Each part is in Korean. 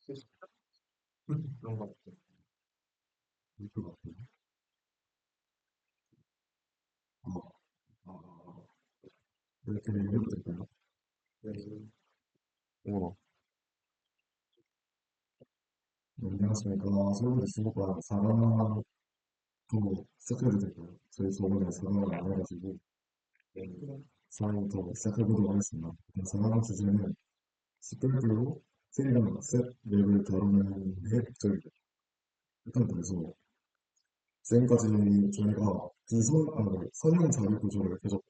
그런 것 같아요. 것 같아요. 어, 어, 이렇게 얘기해도 될까요? 네. 어, 네, 안녕하십니까. 서울대 중국과 4강도 시작해도 될까요? 저희 저번에 4강을 안 해가지고 네. 4강부터 시작해보도록 하겠습니다. 4강 주제는 스펙별로 트리랑 셋 맵을 다루는 게 목적입니다. 일단 그래서 지금까지 저희가 선형 자료 구조를 계속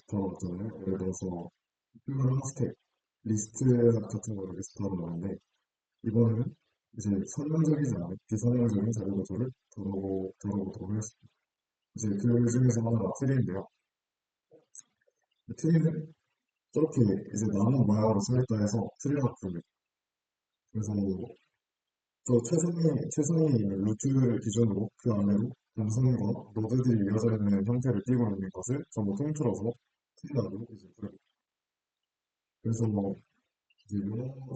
다뤄왔잖아요. 예를 들어서 표현 스택, 리스트 같은 거를 계속 다뤄왔는데 이번에는 이제 선형적이지 않은 비선형적인 자료 구조를 다뤄보도록 하겠습니다. 이제 그 중에서 하나가 트리인데요. 트리는 저렇게 이제 나무 모양으로 생겼다 해서 트리라고 부릅니다. 그래서 최상위 루트를 기준으로 그 안으로 동선과 노드들이 이어져 있는 형태를 띠고 있는 것을 전부 통틀어서 트리라고 이제 부릅니다. 그래서 이제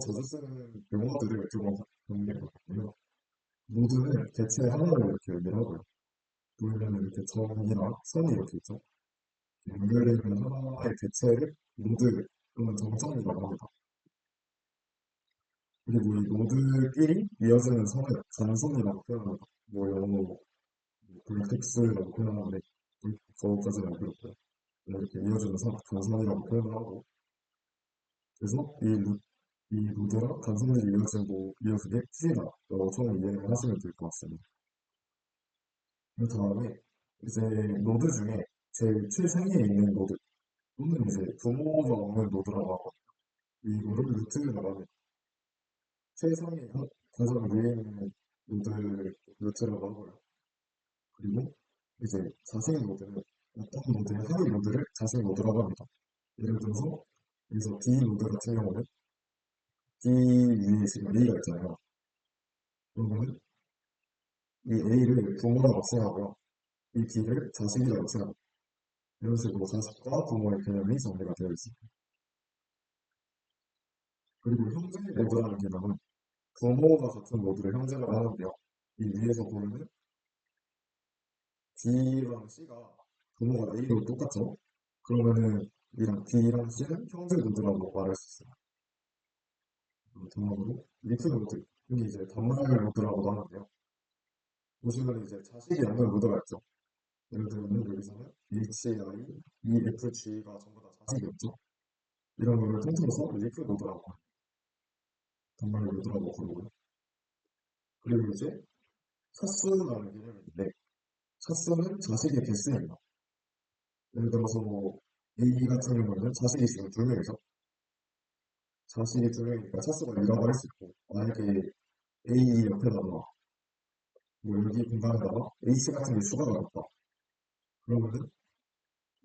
자주 쓰는 용어들을 두고 정리해봤고요. 노드는 대체 하나를 이렇게 의미를 하고요. 보면은 이렇게 점이나 선이 이렇게 있죠. 연결되어 있는 하나의 대체를 노드 또는 정점이라고 합니다. 그리고 이 노드끼리 이어지는 선을 간선이라고 표현합니다. 뭐 영어 볼텍스라고 표현하는데 거기까지는 안 그렇고요. 이렇게 이어지는 선, 간선이라고 표현을 하고 그래서 이 노드랑 간선들이 이어지게 트리라고 처음 이해를 하시면 될 것 같습니다. 그 다음에 이제 노드 중에 제일 최상위에 있는 노드 또는 이제 부모가 없는 노드라고 하고 이거를 루트라고 합니다. 최상위 가장 위에 있는 노드 루트라고 하고요. 그리고 이제 자생 노드는 어떤 노드의 하위 노드를 자생 노드라고 합니다. 예를 들어서 여기서 D 노드 같은 경우는 D 위에 지금 A가 있잖아요. 그러면 이 A를 부모라고 칭하고요. 이 B를 자식이라고 칭합니다. 이런 식으로 자식과 부모의 개념이 정리가 되어 있습니다. 그리고 형제 노드라는 개념은 부모가 같은 노드를 형제라고 하는데요. 이 위에서 보면은 D랑 C가 부모가 A로 똑같죠? 그러면은 이랑 B랑 C는 형제 노드라고 말할 수 있어요. 다음으로 리프 노드, 흔히 이제 반말 노드라고도 하는데요. 보시면 이제 자식이 없는 노드가 있죠. 예를 들면 여기서는 HI, EFG가 전부 다 자식이 없죠. 이런 거를 통틀어서 리프 노드라고 반말 노드라고 부르고요. 그리고 이제 차수라는 개념이 있는데 차수는 자식의 개수입니다. 예를 들어서 A 같은 경우는 자식이 지금 두 명이죠. 자식이 두 명이니까 차수가 2라고 할 수 있고 만약에 A 옆에다가 뭐 여기 공간에다가 H 같은 게 추가가 됐다. 그러면은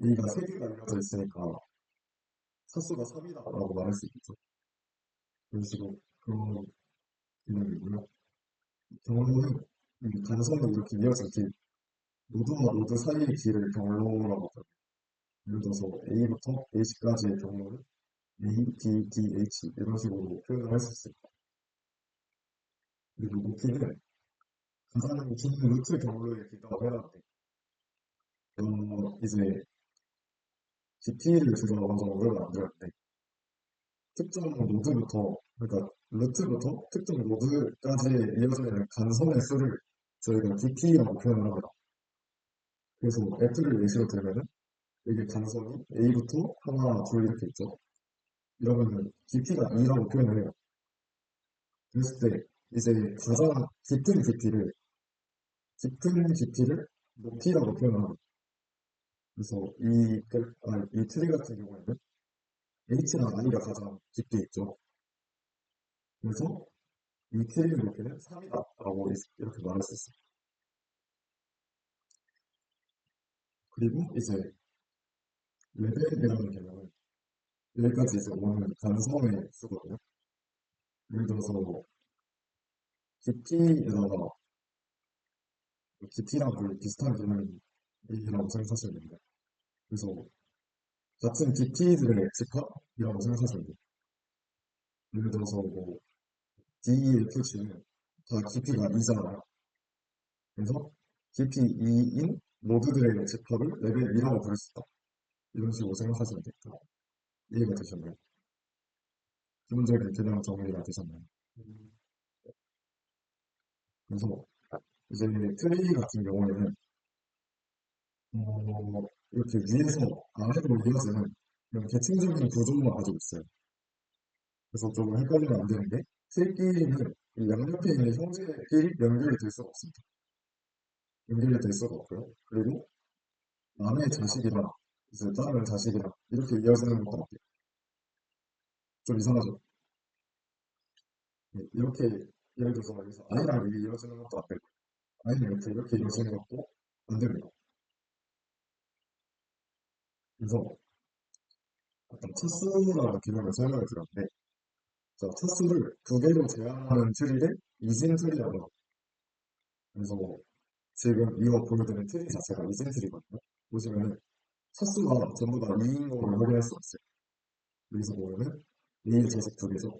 A가 세 개가 이어져 있으니까 차수가 3이다라고 말할 수 있겠죠. 그런 식으로 그런 개념이고요. 경로는 이 단선이 이렇게 이어진 길, 노드와 노드 사이의 길을 경로라고 합니다. 예를 들어서 A부터 H까지의 경로를 A, B, D, H 이런 식으로 표현을 할 수 있습니다. 그리고 높이는 가장 긴 루트 경로의 길다고 해놨는데 이제 GP를 주로 먼저 mod을 만들었는데 특정 노드부터 그러니까 루트부터 특정 노드까지 이어져 있는 간선의 수를 저희가 DP라고 표현을 합니다. 그래서 F를 예시로 들면은 여기 간선이 A부터 하나, 둘 이렇게 있죠. 이러면은 DP가 2라고 표현을 해요. 그랬을 때 이제 가장 깊은 깊이를 높이라고 표현합니다. 그래서 이 트리 같은 경우에는 H랑 I가 가장 깊게 있죠. 그래서 이 트리의 높이는 3이다라고 이렇게 말할 수 있어요. 그리고 이제 레벨이라는 개념은 여기까지 이제 오는 간선의 수거든요. 예를 들어서 깊이에다가 깊이랑 거의 비슷한 개념이라고 생각하시면 됩니다. 그래서 같은 깊이들의 집합이라고 생각하시면 돼요. 예를 들어서 뭐 D, E, F, G는 다 깊이가 2잖아요. 그래서 깊이 2인 노드들의 집합을 레벨 2라고 부를 수 있다. 이런 식으로 생각하시면 됩니다. 이해가 되셨나요? 기본적인 개념 정리가 되셨나요? 음, 그래서 이제 트리 같은 경우에는 이렇게 위에서 아래로 이어지는 이런 계층적인 구조만 가지고 있어요. 그래서 조금 헷갈리면 안 되는 게 트리끼리는 이 양옆에 있는 형제끼리 연결이 될 수가 없습니다. 연결이 될 수가 없고요. 그리고 남의 자식이랑 이제 다른 자식이랑 이렇게 이어지는 것도 없대요. 좀 이상하죠? 네, 이렇게 예를 들어서 여기서 아이랑 이게 이어지는 것도 안 되고 아이는 이렇게 이어지는 것도 안 됩니다. 그래서 어떤 차수라는 개념을 설명을 드렸는데 자, 차수를 두 개로 제한하는 트리를 이진 트리라고 합니다. 그래서 지금 이거 보여드린 트리 자체가 이진 트리거든요. 보시면은 차수가 전부 다 2인 거를 확인할 수 있어요. 여기서 보면은 A의 자식 두 개죠.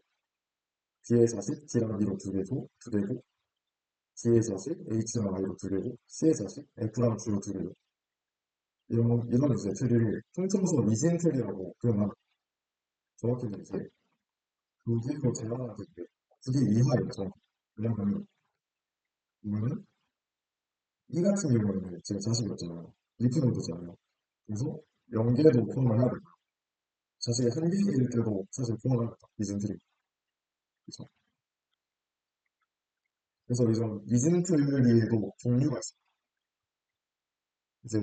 B의 자식 D랑 B로 두 개고, D의 자식 H랑 I로 두 개고, C의 자식 F랑 G로 두 개고. 이런 이제 트리를 통칭해서 이진 트리라고 표현합니다. 정확히는 이제 두 개로 제한하는 트리인데, 그게 이하예요, 정확히. 왜냐면, 보면은 이 같은 경우에는 지금 자식이 없잖아요. 리프노드잖아요. 그래서 연계도 포함을 해야 돼요. 자식이 한 개일 때도 사실 포함을 합니다. 이진 트리. 그죠? 그래서 이런 이진 트리에도 종류가 있어요. 이제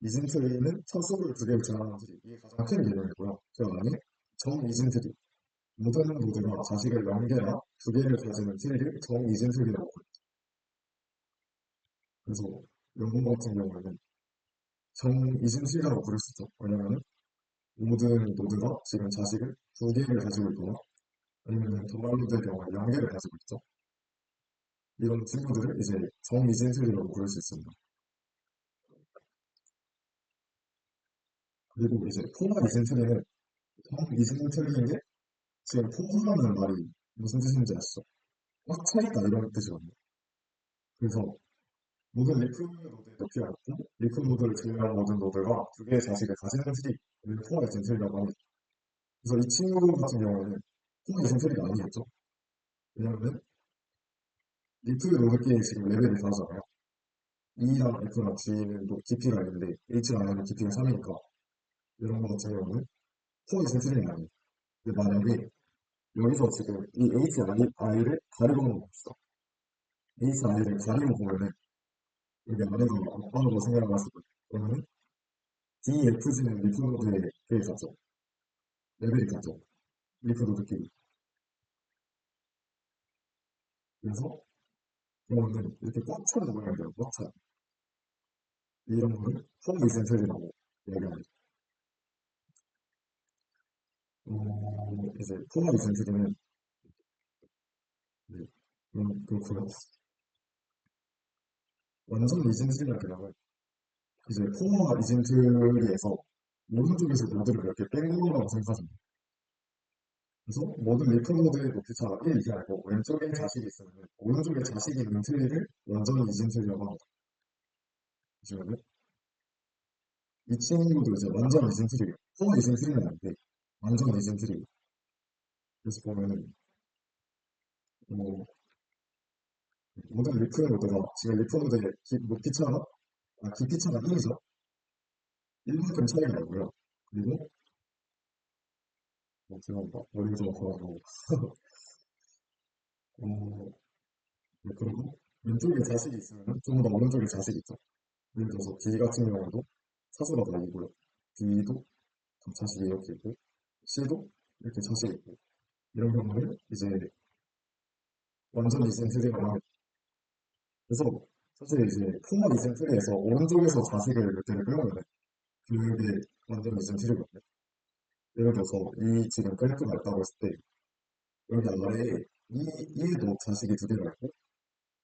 이진 트리는 차수를 두 개로 제한하는 트리. 이게 가장 큰 개념이고요. 그 안에 정 이진 트리. 모든 노드가 자식을 0개나 두 개를 가지는 트리를 정 이진 트리라고 해요. 그래서 연금 같은 경우에는 정 이진 트리라고 부를 수 있죠. 왜냐하면 모든 노드가 지금 자식을 두 개를 가지고 있거나 아니면 도말로드의 경우에 0개를 가지고 있죠. 이런 친구들을 이제 정 이진 트리라고 부를 수 있습니다. 그리고 이제 포화 이진 트리는 정 이진 트리인데 지금 포화라는 말이 무슨 뜻인지 아시죠? 꽉 차있다 이런 뜻이거든요. 그래서 모든 리프 노드에 넣기가 있고 리프 노드를 제외한 모든 노드가 두 개의 자식을 가지는 트리를 포화 이진 트리라고 합니다. 그래서 이 친구 같은 경우에는 포화 이진 트리가 아니겠죠? 왜냐하면 리프 노드끼리 지금 레벨이 다르잖아요. E랑 F랑 G는 또 깊이가 있는데 H랑 I는 깊이가 3이니까 이런 거 같은 경우는 포화 이진 트리는 아니에요. 근데 만약에 여기서 지금 이 HI를 가리고 놓은 봅시다. HI를 가리고 보면은 여기 안에서 아빠라고 생각을 하시거예요 그러면 DFG는 리프노드에 꽤 가죠. 레벨이 가죠. 리프노드끼리. 그래서 그러면은 이렇게 꽉 차는 모양이 돼요. 꽉 차. 이런 거를 폼 이센트리라고 얘기합니다. 이제 폼 이센트리는 네, 그렇고요. 완전 이센트리라는 개념은 이제 폼 이센트리에서 오른쪽에서 노드를 이렇게 뺀 거라고 생각하시면 돼요. 그래서 모든 리프노드의 높이차가 1 이하이고 왼쪽에 자식이 있으면 오른쪽에 자식이 있는 트리를 완전 이센트리라고 합니다. 보시면은 이 친구도 이제 완전 이센트리예요. 폼 이센트리는 아닌데 완전 이센트리. 그래서 보면은 뭐 모든 리프노드가 지금 리프노드의 높이차가 깊이차가 1이죠. 1만큼 차이가 나고요. 그리고 죄송합니다. 머리가 좀 아파가지고 어, 네, 그리고 왼쪽에 자식이 있으면 좀 더 오른쪽에 자식이 있죠. 예를 들어서 D 같은 경우에도 차수가 다 이고요. B도 자식이 이렇게 있고 C도 이렇게 자식이 있고 이런 경우는 이제 완전 이센트리라고 합니다. 그래서 사실 이제 포멀 이센트리에서 오른쪽에서 자식을 몇 개를 빼오면 그게 완전 이센트리거든요. 예를 들어서 이 지금 그래프가 있다고 했을 때 여기 아래에 E에도 자식이 두 개가 있고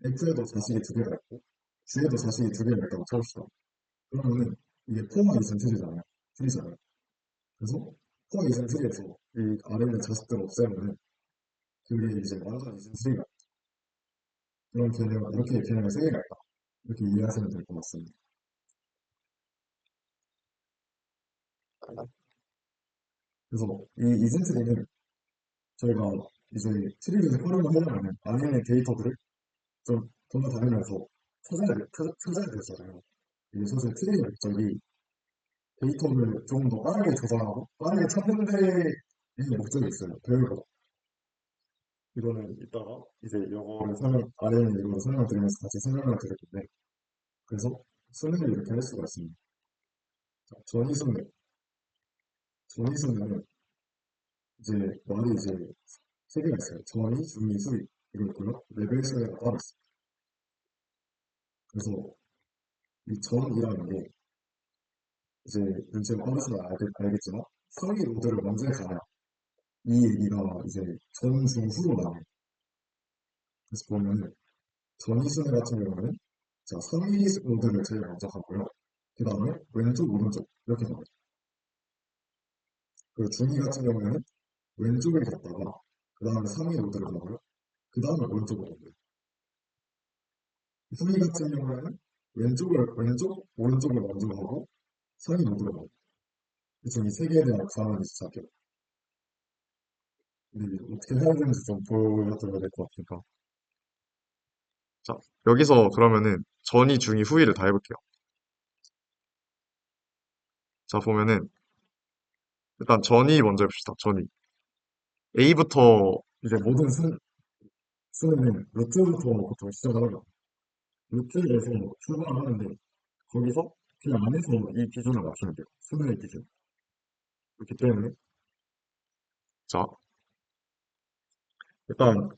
F에도 자식이 두 개가 있고 G에도 자식이 두 개가 있다고 쳐봅시다. 그러면은 이게 포화 이센 트리잖아요. 트리잖아요. 그래서 포화 이센 트리에서 이 아래 있는 자식들을 없애면은 그게 이제 완전 이중 수리가 그런 개념, 이렇게 개념의 세 개가 있다. 이렇게 이해하시면 될 것 같습니다. 그래서 이 이중 트리는 저희가 이제 트리를 활용을 하려면 안에 데이터들을 좀 돌아다니면서 찾아야 되잖아요. 이게 사실 트리의 목적이 데이터를 좀 더 빠르게 조사하고 빠르게 찾는 데에 목적이 있어요. 배우고. 이거는 이따가 이제 영어를 아래 있는 이거를 설명드리면서 같이 설명을 드릴 텐데, 그래서 수능을 이렇게 할 수가 있습니다. 자, 전이수는 이제 말이 이제 세 개가 있어요. 전이, 중이, 수이. 이거 있고요. 레벨 수가 따로 있어요. 그래서 이 전이라는 게 이제 문제가 빠르시면 알겠지만 상위 로드를 먼저 가야 이 얘기가 이제 전, 중, 후로 나와요. 그래서 보면은 전이순 같은 경우는 자, 상위 로드를 제일 먼저 가고요. 그 다음에 왼쪽, 오른쪽 이렇게 가요. 그리고 중위 같은 경우에는 왼쪽을 갔다가 그 다음에 상위 로드를 가고요. 그 다음에 오른쪽으로 가요. 후위 같은 경우에는 오른쪽을 먼저 가고 상위 로드를 가요. 그래서 이 세 개에 대한 감을 시작해요. 근데 이게 어떻게 해야 되는지 좀 보여드려야 될 것 같으니까. 자, 여기서 그러면은 전이, 중이, 후위를 다 해볼게요. 자, 보면은 일단 전이 먼저 해봅시다. 전이. A부터 이제 모든 수는 루트부터 보통 시작을 하죠. 루트에서 출발을 하는데 거기서 그 안에서 이 기준을 맞추면 돼요. 수능의 기준. 그렇기 때문에 자, 일단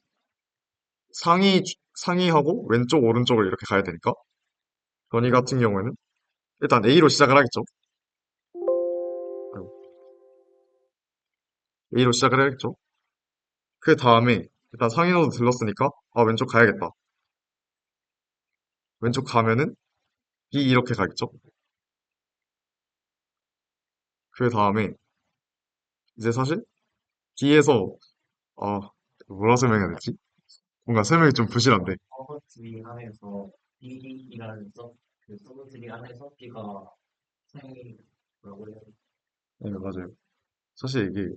상위하고 왼쪽, 오른쪽을 이렇게 가야 되니까 전이 같은 경우에는 일단 A로 시작을 하겠죠. 아이고, A로 시작을 해야겠죠. 그 다음에 일단 상위로도 들렀으니까 아 왼쪽 가야겠다. 왼쪽 가면은 B 이렇게 가겠죠. 그 다음에 이제 사실 B에서 아 뭐라 설명해야 되지? 뭔가 설명이 좀 부실한데. 서브 트리 안에서 B이라는 그 서브 트리 안에서 B가 생이 뭐라고 해야 되지? 네, 맞아요. 사실 이게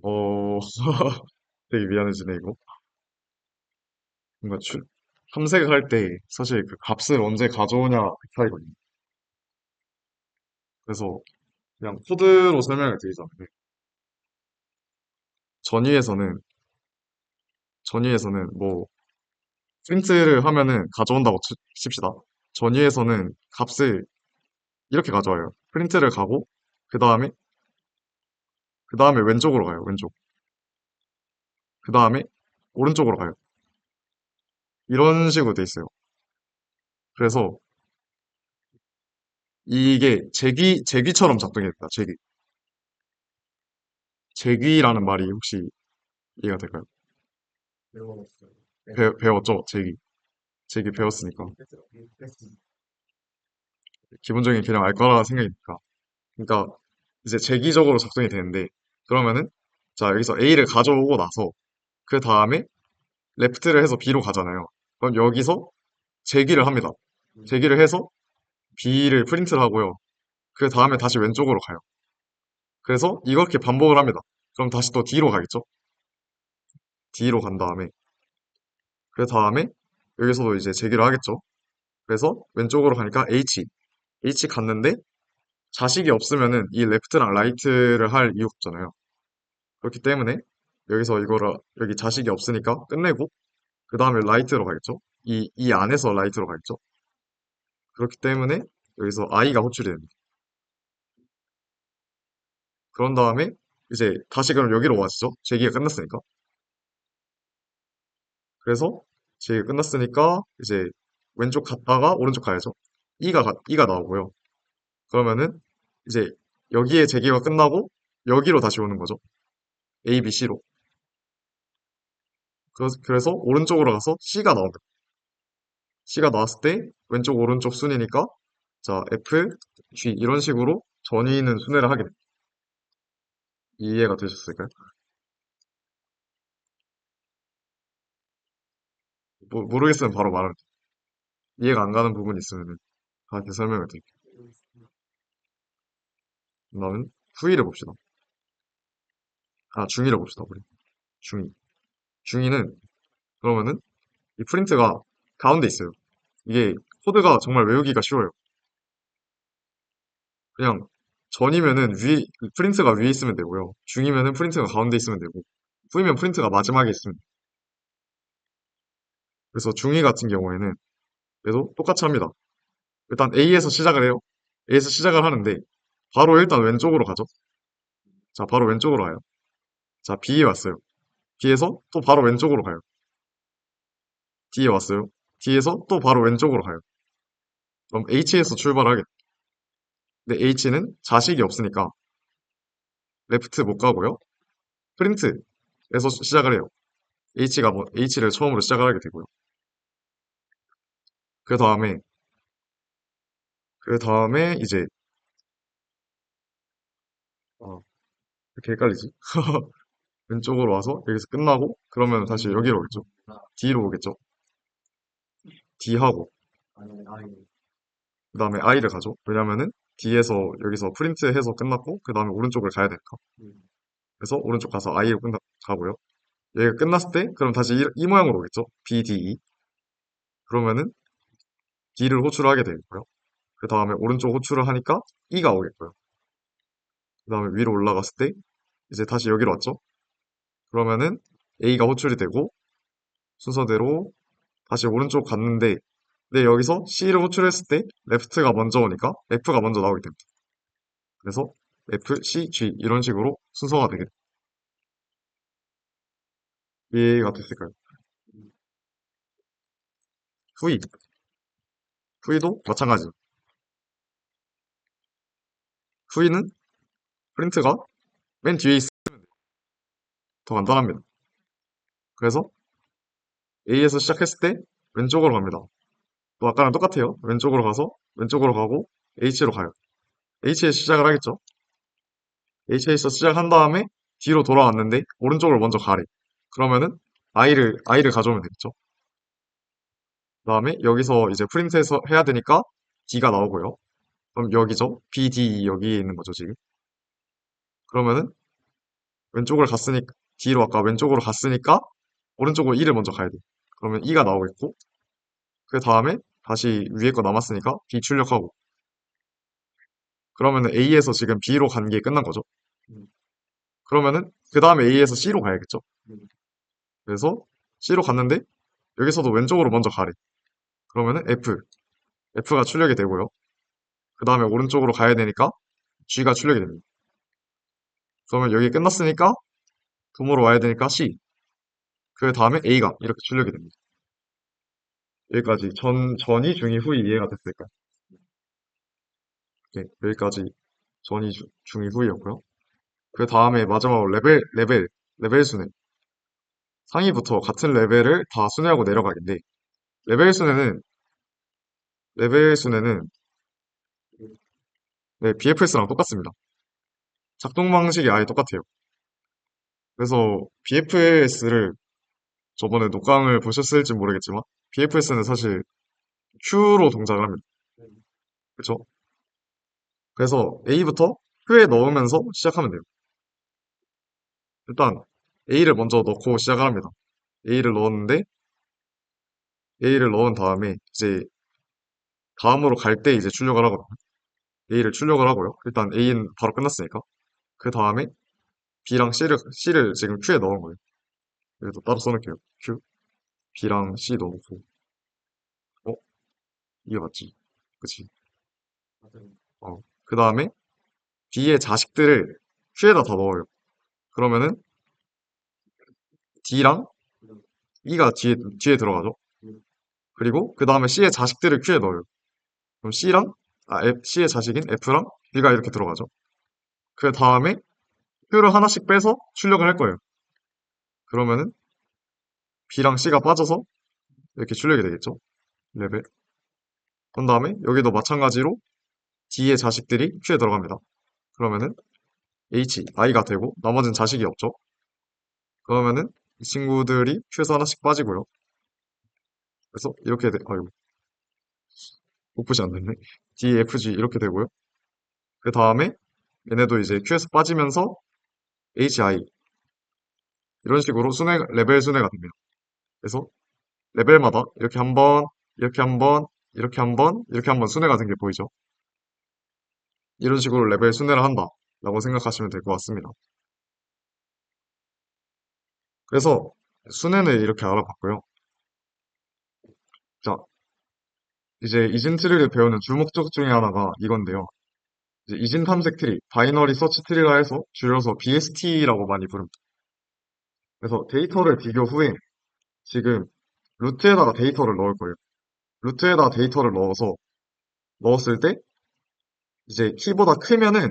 어 되게 미안해지네 이거. 뭔가 탐색을 할 때 사실 그 값을 언제 가져오냐 그 차이거든요. 그래서 그냥 코드로 설명을 드리자면 전위에서는 전위에서는 뭐 프린트를 하면은 가져온다고 칩시다. 전위에서는 값을 이렇게 가져와요. 프린트를 가고 그 다음에 왼쪽으로 가요. 왼쪽. 그 다음에 오른쪽으로 가요. 이런 식으로 돼 있어요. 그래서 이게 제귀처럼 작동이 됩니다. 제귀. 제귀라는 말이 혹시 이해가 될까요? 배웠어요. 네. 배웠죠? 제귀. 제귀 배웠으니까. 기본적인 개념 알 거라 생각이니까. 그러니까 이제 제기적으로 작동이 되는데 그러면은 자 여기서 A를 가져오고 나서 그 다음에 레프트를 해서 B로 가잖아요. 그럼 여기서 제기를 합니다. 제기를 해서 B를 프린트를 하고요. 그 다음에 다시 왼쪽으로 가요. 그래서 이렇게 반복을 합니다. 그럼 다시 또 D로 가겠죠? D로 간 다음에 그 다음에 여기서도 이제 제기를 하겠죠? 그래서 왼쪽으로 가니까 H 갔는데 자식이 없으면은 이 레프트랑 라이트를 할 이유가 없잖아요. 그렇기 때문에 여기서 이거를 여기 자식이 없으니까 끝내고 그 다음에 라이트로 가겠죠? 이 안에서 라이트로 가겠죠? 그렇기 때문에 여기서 i가 호출이 됩니다. 그런 다음에 이제 다시 그럼 여기로 와시죠? 제기가 끝났으니까. 그래서 제기가 끝났으니까 이제 왼쪽 갔다가 오른쪽 가야죠. E가 나오고요. 그러면은 이제 여기에 제기가 끝나고 여기로 다시 오는 거죠. A, B, C로. 그래서 오른쪽으로 가서 C가 나옵니다. C가 나왔을 때 왼쪽 오른쪽 순이니까 자 F, G 이런 식으로 전위는 순회를 하게 됩니다. 이해가 되셨을까요? 모르겠으면 바로 말하면 돼. 이해가 안 가는 부분이 있으면 다시 설명을 드릴게요. 그다음은 후이를 봅시다. 아, 중이를 봅시다, 우리. 중이. 중이는, 그러면은, 이 프린트가 가운데 있어요. 이게, 코드가 정말 외우기가 쉬워요. 그냥, 전이면은 프린트가 위에 있으면 되고요. 중이면은 프린트가 가운데 있으면 되고, 후이면 프린트가 마지막에 있으면 돼요. 그래서 중이 같은 경우에는, 그래도 똑같이 합니다. 일단 A에서 시작을 해요. A에서 시작을 하는데, 바로 일단 왼쪽으로 가죠. 자, 바로 왼쪽으로 가요. 자, B에 왔어요. B에서 또 바로 왼쪽으로 가요. D에 왔어요. D에서 또 바로 왼쪽으로 가요. 그럼 H에서 출발하겠죠. 근데 H는 자식이 없으니까 레프트 못 가고요. 프린트에서 시작을 해요. H를 처음으로 시작을 하게 되고요. 그 다음에, 이제, 이렇게 헷갈리지? 왼쪽으로 와서 여기서 끝나고, 그러면 다시 여기로 오겠죠. D로 오겠죠. D 하고, 그 다음에 I를 가죠. 왜냐면은 D에서 여기서 프린트 해서 끝났고, 그 다음에 오른쪽을 가야 되니까. 그래서 오른쪽 가서 I로 가고요. 얘가 끝났을 때, 그럼 다시 이 모양으로 오겠죠. B, D, E. 그러면은 D를 호출을 하게 되고요. 그 다음에 오른쪽 호출을 하니까 E가 오겠고요. 그 다음에 위로 올라갔을 때 이제 다시 여기로 왔죠. 그러면은 A가 호출이 되고 순서대로 다시 오른쪽 갔는데 근데 여기서 C를 호출했을 때 left가 먼저 오니까 F가 먼저 나오게 됩니다. 그래서 F, C, G 이런 식으로 순서가 되게 이해가 됐을까요? 후이. 후이도 마찬가지. 후이는 프린트가 맨 뒤에 있어 더 간단합니다. 그래서 A에서 시작했을 때 왼쪽으로 갑니다. 또 아까랑 똑같아요. 왼쪽으로 가서 왼쪽으로 가고 H로 가요. H에 시작을 하겠죠. H에서 시작한 다음에 뒤로 돌아왔는데 오른쪽으로 먼저 가래. 그러면은 I를 가져오면 되겠죠. 그 다음에 여기서 이제 프린트해서 해야 되니까 D가 나오고요. 그럼 여기죠. B, D, E 여기에 있는 거죠, 지금. 그러면은 왼쪽을 갔으니까 D로 아까 왼쪽으로 갔으니까 오른쪽으로 E를 먼저 가야 돼. 그러면 E가 나오겠고 그 다음에 다시 위에 거 남았으니까 B 출력하고 그러면은 A에서 지금 B로 간 게 끝난 거죠. 그러면은 그 다음에 A에서 C로 가야겠죠. 그래서 C로 갔는데 여기서도 왼쪽으로 먼저 가래. 그러면은 F가 출력이 되고요. 그 다음에 오른쪽으로 가야 되니까 G가 출력이 됩니다. 그러면 여기 끝났으니까 붐으로 와야 되니까 C. 그 다음에 A가 이렇게 출력이 됩니다. 여기까지 전이, 중이, 후이 이해가 됐을까요? 네, 여기까지 전이, 중이, 후이였고요. 그 다음에 마지막으로 레벨 순회. 상위부터 같은 레벨을 다 순회하고 내려가긴데 레벨 순회는 레벨 순회는 네, BFS랑 똑같습니다. 작동 방식이 아예 똑같아요. 그래서 BFS를 저번에 녹강을 보셨을지 모르겠지만 BFS는 사실 Q로 동작을 합니다. 그렇죠? 그래서 A부터 Q에 넣으면서 시작하면 돼요. 일단 A를 먼저 넣고 시작을 합니다. A를 넣었는데 A를 넣은 다음에 이제 다음으로 갈 때 이제 출력을 하거든요. A를 출력을 하고요. 일단 A는 바로 끝났으니까. 그 다음에 B랑 C를 지금 Q에 넣은 거예요. 그래서 따로 써놓을게요. Q, B랑 C 넣고. 어? 이게 맞지? 그치? 그 다음에 B의 자식들을 Q에다 다 넣어요. 그러면은 D랑 E가 뒤에 들어가죠. 그리고 그 다음에 C의 자식들을 Q에 넣어요. 그럼 C의 자식인 F랑 B가 이렇게 들어가죠. 그 다음에 Q를 하나씩 빼서 출력을 할 거예요. 그러면은 B랑 C가 빠져서 이렇게 출력이 되겠죠. 레벨. 그 다음에 여기도 마찬가지로 D의 자식들이 Q에 들어갑니다. 그러면은 I가 되고 나머지는 자식이 없죠. 그러면은 이 친구들이 Q에서 하나씩 빠지고요. 그래서 이렇게 아이고, 복붙이 안 됐네. DFG 이렇게 되고요. 그 다음에 얘네도 이제 Q에서 빠지면서 HI 이런 식으로 레벨 순회가 됩니다. 그래서 레벨마다 이렇게 한 번, 이렇게 한 번, 이렇게 한 번, 이렇게 한 번 순회가 된 게 보이죠? 이런 식으로 레벨 순회를 한다 라고 생각하시면 될 것 같습니다. 그래서 순회는 이렇게 알아봤고요. 자, 이제 이진 트리를 배우는 주목적 중에 하나가 이건데요. 이제 이진 탐색 트리, 바이너리 서치 트리라 해서 줄여서 BST라고 많이 부릅니다. 그래서 데이터를 비교 후에 지금 루트에다가 데이터를 넣을 거예요. 루트에다가 데이터를 넣었을 때 이제 키보다 크면은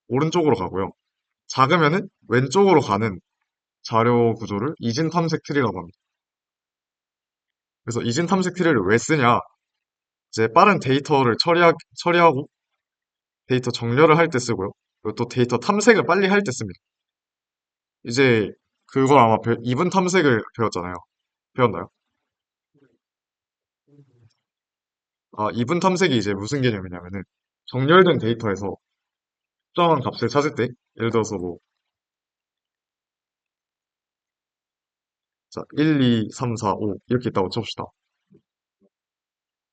오른쪽으로 가고요. 작으면은 왼쪽으로 가는 자료 구조를 이진 탐색 트리라고 합니다. 그래서 이진 탐색 트리를 왜 쓰냐? 이제 빠른 데이터를 처리하고 데이터 정렬을 할 때 쓰고요. 그리고 또 데이터 탐색을 빨리 할 때 씁니다. 이제 그걸 아마 이분 탐색을 배웠잖아요. 배웠나요? 아, 이분 탐색이 이제 무슨 개념이냐면은 정렬된 데이터에서 특정한 값을 찾을 때 예를 들어서 뭐 자, 1, 2, 3, 4, 5 이렇게 있다고 쳐봅시다.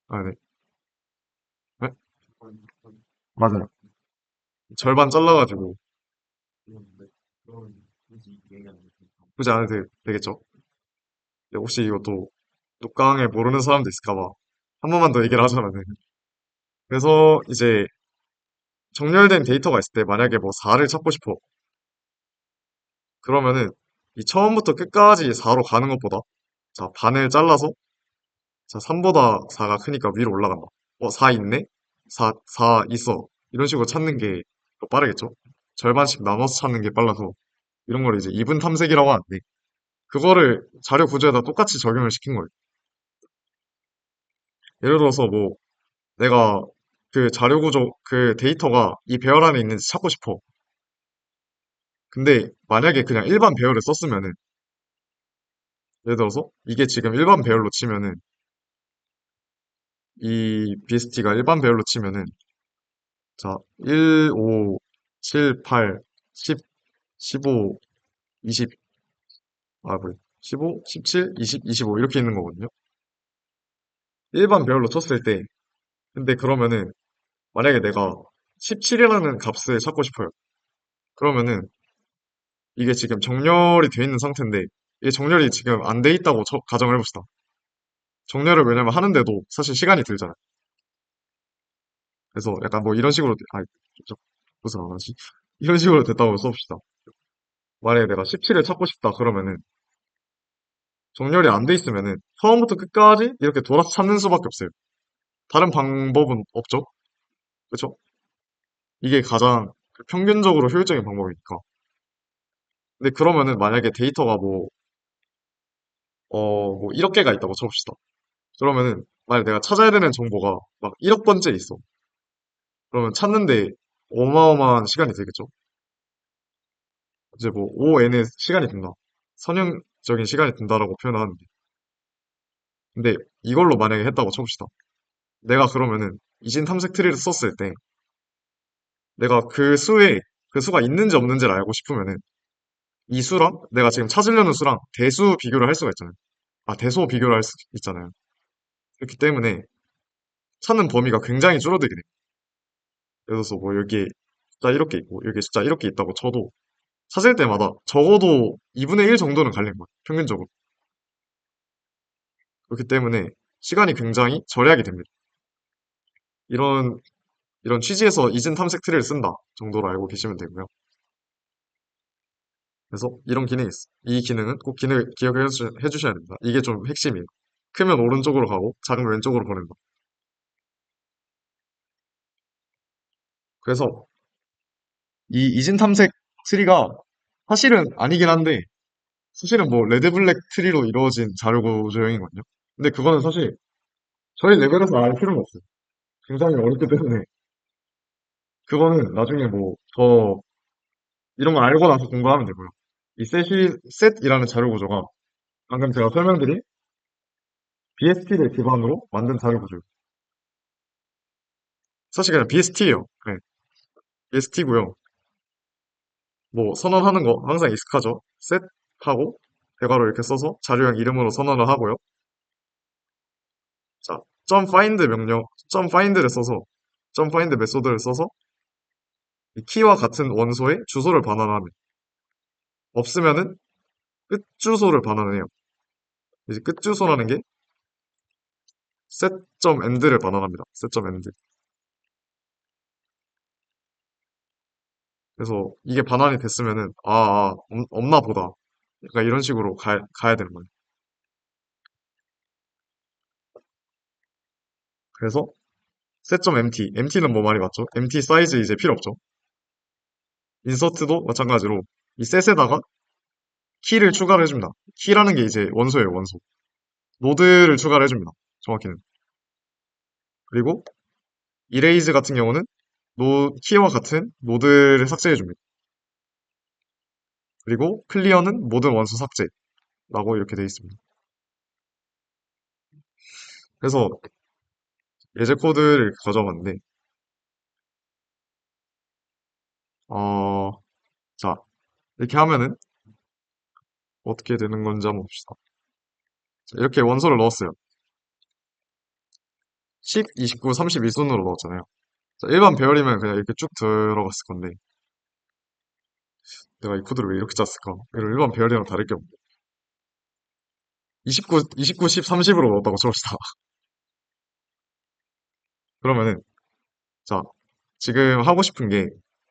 아, 네. 네? 맞아요. 절반 잘라가지고 그런 굳이 얘기 안 해도 굳이 안 해도 되겠죠? 네, 혹시 이것도 녹강에 모르는 사람도 있을까봐 한 번만 더 얘기를 하자면은 그래서 이제 정렬된 데이터가 있을 때 만약에 뭐 4를 찾고 싶어. 그러면은 이 처음부터 끝까지 4로 가는 것보다 자, 반을 잘라서 자, 3보다 4가 크니까 위로 올라간다. 4 있네? 4 있어. 이런 식으로 찾는 게 더 빠르겠죠? 절반씩 나눠서 찾는 게 빨라서 이런 걸 이제 이분 탐색이라고 하는데 그거를 자료 구조에다 똑같이 적용을 시킨 거예요. 예를 들어서 뭐 내가 그 자료 구조, 그 데이터가 이 배열 안에 있는지 찾고 싶어. 근데 만약에 그냥 일반 배열을 썼으면은 예를 들어서 이게 지금 일반 배열로 치면은 이 BST가 일반 배열로 치면은 자 1, 5, 7, 8, 10, 15, 20, 아, 뭐 15, 17, 20, 25 이렇게 있는 거거든요. 일반 배열로 쳤을 때 근데 그러면은 만약에 내가 17이라는 값을 찾고 싶어요. 그러면은 이게 지금 정렬이 돼 있는 상태인데 이게 정렬이 지금 안 돼 있다고 가정을 해봅시다. 정렬을 왜냐면 하는데도 사실 시간이 들잖아요. 그래서 약간 뭐 이런 식으로 무슨 안 하지? 이런 식으로 됐다고 써봅시다. 만약에 내가 17을 찾고 싶다 그러면은 정렬이 안 돼 있으면은 처음부터 끝까지 이렇게 돌아서 찾는 수밖에 없어요. 다른 방법은 없죠? 그쵸? 이게 가장 평균적으로 효율적인 방법이니까. 근데 그러면은 만약에 데이터가 뭐 1억 개가 있다고 쳐봅시다. 그러면은 만약 내가 찾아야 되는 정보가 막 1억 번째 있어. 그러면 찾는데 어마어마한 시간이 들겠죠? 이제 뭐 5n의 시간이 든다. 선형적인 시간이 든다라고 표현하는데. 근데 이걸로 만약에 했다고 쳐봅시다. 내가 그러면은 이진 탐색 트리를 썼을 때 내가 그 수가 있는지 없는지를 알고 싶으면은 이 수랑 내가 지금 찾으려는 수랑 대수 비교를 할 수가 있잖아요. 아, 대소 비교를 할 수 있잖아요. 그렇기 때문에 찾는 범위가 굉장히 줄어들게 돼요. 예를 들어서 뭐 여기에 숫자 이렇게 있고 여기에 숫자 이렇게 있다고 쳐도 찾을 때마다 적어도 2분의 1 정도는 갈린 거예요. 평균적으로. 그렇기 때문에 시간이 굉장히 절약이 됩니다. 이런 이런 취지에서 이진 탐색 트리를 쓴다 정도로 알고 계시면 되고요. 그래서 이런 기능이 있어. 이 기능은 꼭 기억해 주셔야 됩니다. 이게 좀 핵심이에요. 크면 오른쪽으로 가고 작으면 왼쪽으로 보낸다. 그래서 이 이진 탐색 트리가 사실은 아니긴 한데 사실은 뭐 레드블랙 트리로 이루어진 자료 구조형이거든요. 근데 그거는 사실 저희 레벨에서 알 필요는 없어요. 굉장히 어렵기 때문에 그거는 나중에 뭐 더 이런 걸 알고 나서 공부하면 되고요. 이 셋이라는 자료 구조가 방금 제가 설명드린 BST를 기반으로 만든 자료 구조. 사실 그냥 BST예요. 네, BST고요. 뭐 선언하는 거 항상 익숙하죠. 셋 하고 대괄호 이렇게 써서 자료형 이름으로 선언을 하고요. 자, .find 명령, .find를 써서 .find 메소드를 써서 이 키와 같은 원소의 주소를 반환하면 없으면은 끝 주소를 반환해요. 이제 끝 주소라는 게 set.end를 반환합니다. set.end. 그래서 이게 반환이 됐으면은 없나 보다. 약간 이런 식으로 가야 되는 거예요. 그래서 set.empty. empty는 뭐 말이 맞죠? empty 사이즈 이제 필요 없죠. 인서트도 마찬가지로 이 set에다가 키를 추가를 해줍니다. 키라는 게 이제 원소예요, 원소. 노드를 추가를 해줍니다. 정확히는. 그리고 erase 같은 경우는 키와 같은 노드를 삭제해줍니다. 그리고 클리어는 모든 원소 삭제라고 이렇게 되어 있습니다. 그래서 예제 코드를 가져왔는데, 어, 자, 이렇게 하면은 어떻게 되는 건지 한번 봅시다. 자, 이렇게 원소를 넣었어요. 10, 29, 31순으로 넣었잖아요. 자, 일반 배열이면 그냥 이렇게 쭉 들어갔을 건데, 내가 이 코드를 왜 이렇게 짰을까? 이거 일반 배열이랑 다를 게 없네. 29, 10, 30으로 넣었다고 쳐봅시다. 그러면은, 자, 지금 하고 싶은 게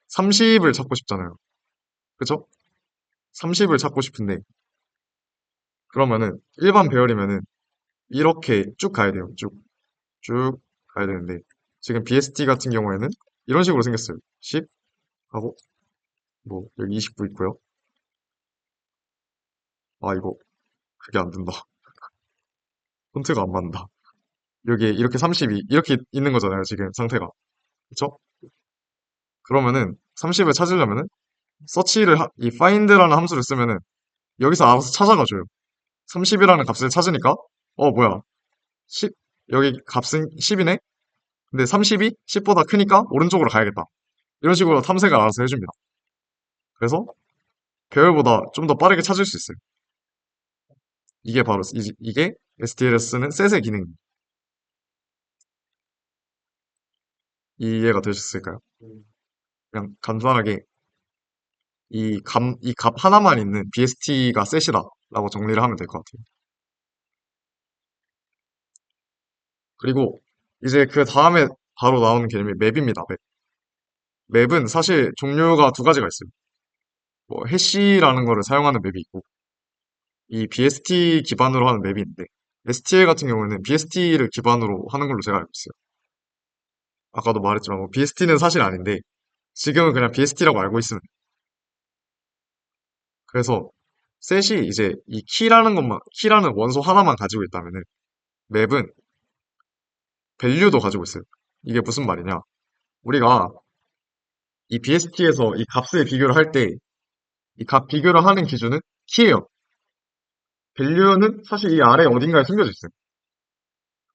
30을 찾고 싶잖아요. 그쵸? 30을 찾고 싶은데, 그러면은 일반 배열이면은 이렇게 쭉 가야 돼요. 쭉 가야 되는데, 지금 BST 같은 경우에는 이런 식으로 생겼어요. 10 하고, 뭐, 여기 29 있고요. 아, 이거, 그게 안 된다. 폰트가 안 맞는다. 여기 이렇게 32, 이렇게 있는 거잖아요. 지금 상태가. 그쵸? 그러면은 30을 찾으려면은 이 find라는 함수를 쓰면은 여기서 알아서 찾아가줘요. 30이라는 값을 찾으니까 뭐야 10 여기 값은 10이네. 근데 30이 10보다 크니까 오른쪽으로 가야겠다. 이런 식으로 탐색을 알아서 해줍니다. 그래서 배열보다 좀 더 빠르게 찾을 수 있어요. 이게 바로 이게 STLS는 셋의 기능입니다. 이해가 되셨을까요? 그냥 간단하게 이 값 하나만 있는 BST가 셋이다 라고 정리를 하면 될 것 같아요. 그리고 이제 그 다음에 바로 나오는 개념이 맵입니다. 맵. 맵은 사실 종류가 두 가지가 있어요. 뭐 해시라는 거를 사용하는 맵이 있고 이 BST 기반으로 하는 맵이 있는데 STL 같은 경우에는 BST를 기반으로 하는 걸로 제가 알고 있어요. 아까도 말했지만 뭐 BST는 사실 아닌데 지금은 그냥 BST라고 알고 있으면 돼요. 그래서 셋이 이제 이 키라는 원소 하나만 가지고 있다면은 맵은 밸류도 가지고 있어요. 이게 무슨 말이냐? 우리가 이 BST에서 이 값을 비교를 할 때 이 값 비교를 하는 기준은 키예요. 밸류는 사실 이 아래 어딘가에 숨겨져 있어요.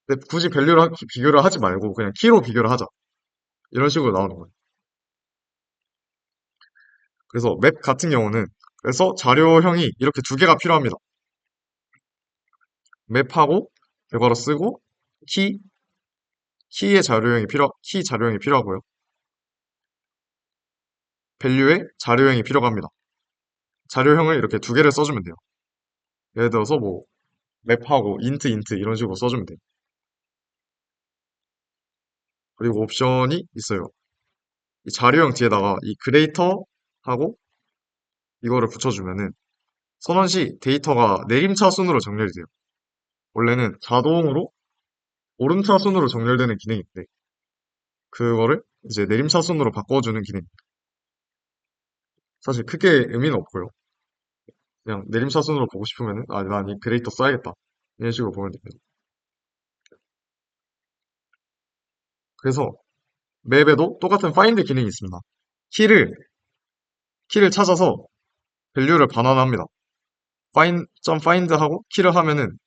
근데 굳이 비교를 하지 말고 그냥 키로 비교를 하자. 이런 식으로 나오는 거예요. 그래서 맵 같은 경우는 그래서 자료형이 이렇게 두 개가 필요합니다. 맵하고 결과로 쓰고 키, 키 자료형이 필요하고요. 밸류에 자료형이 필요합니다. 자료형을 이렇게 두 개를 써주면 돼요. 예를 들어서 뭐 맵하고 인트 이런 식으로 써주면 돼요. 그리고 옵션이 있어요. 이 자료형 뒤에다가 이 그레이터하고 이거를 붙여주면은 선언 시 데이터가 내림차 순으로 정렬이 돼요. 원래는 자동으로 오름차 순으로 정렬되는 기능인데 그거를 이제 내림차 순으로 바꿔주는 기능. 사실 크게 의미는 없고요. 그냥 내림차 순으로 보고 싶으면은 난 이 그레이터 써야겠다. 이런 식으로 보면 됩니다. 그래서 맵에도 똑같은 find 기능이 있습니다. 키를 키를 찾아서 밸류를 반환합니다. find 하고 키를 하면은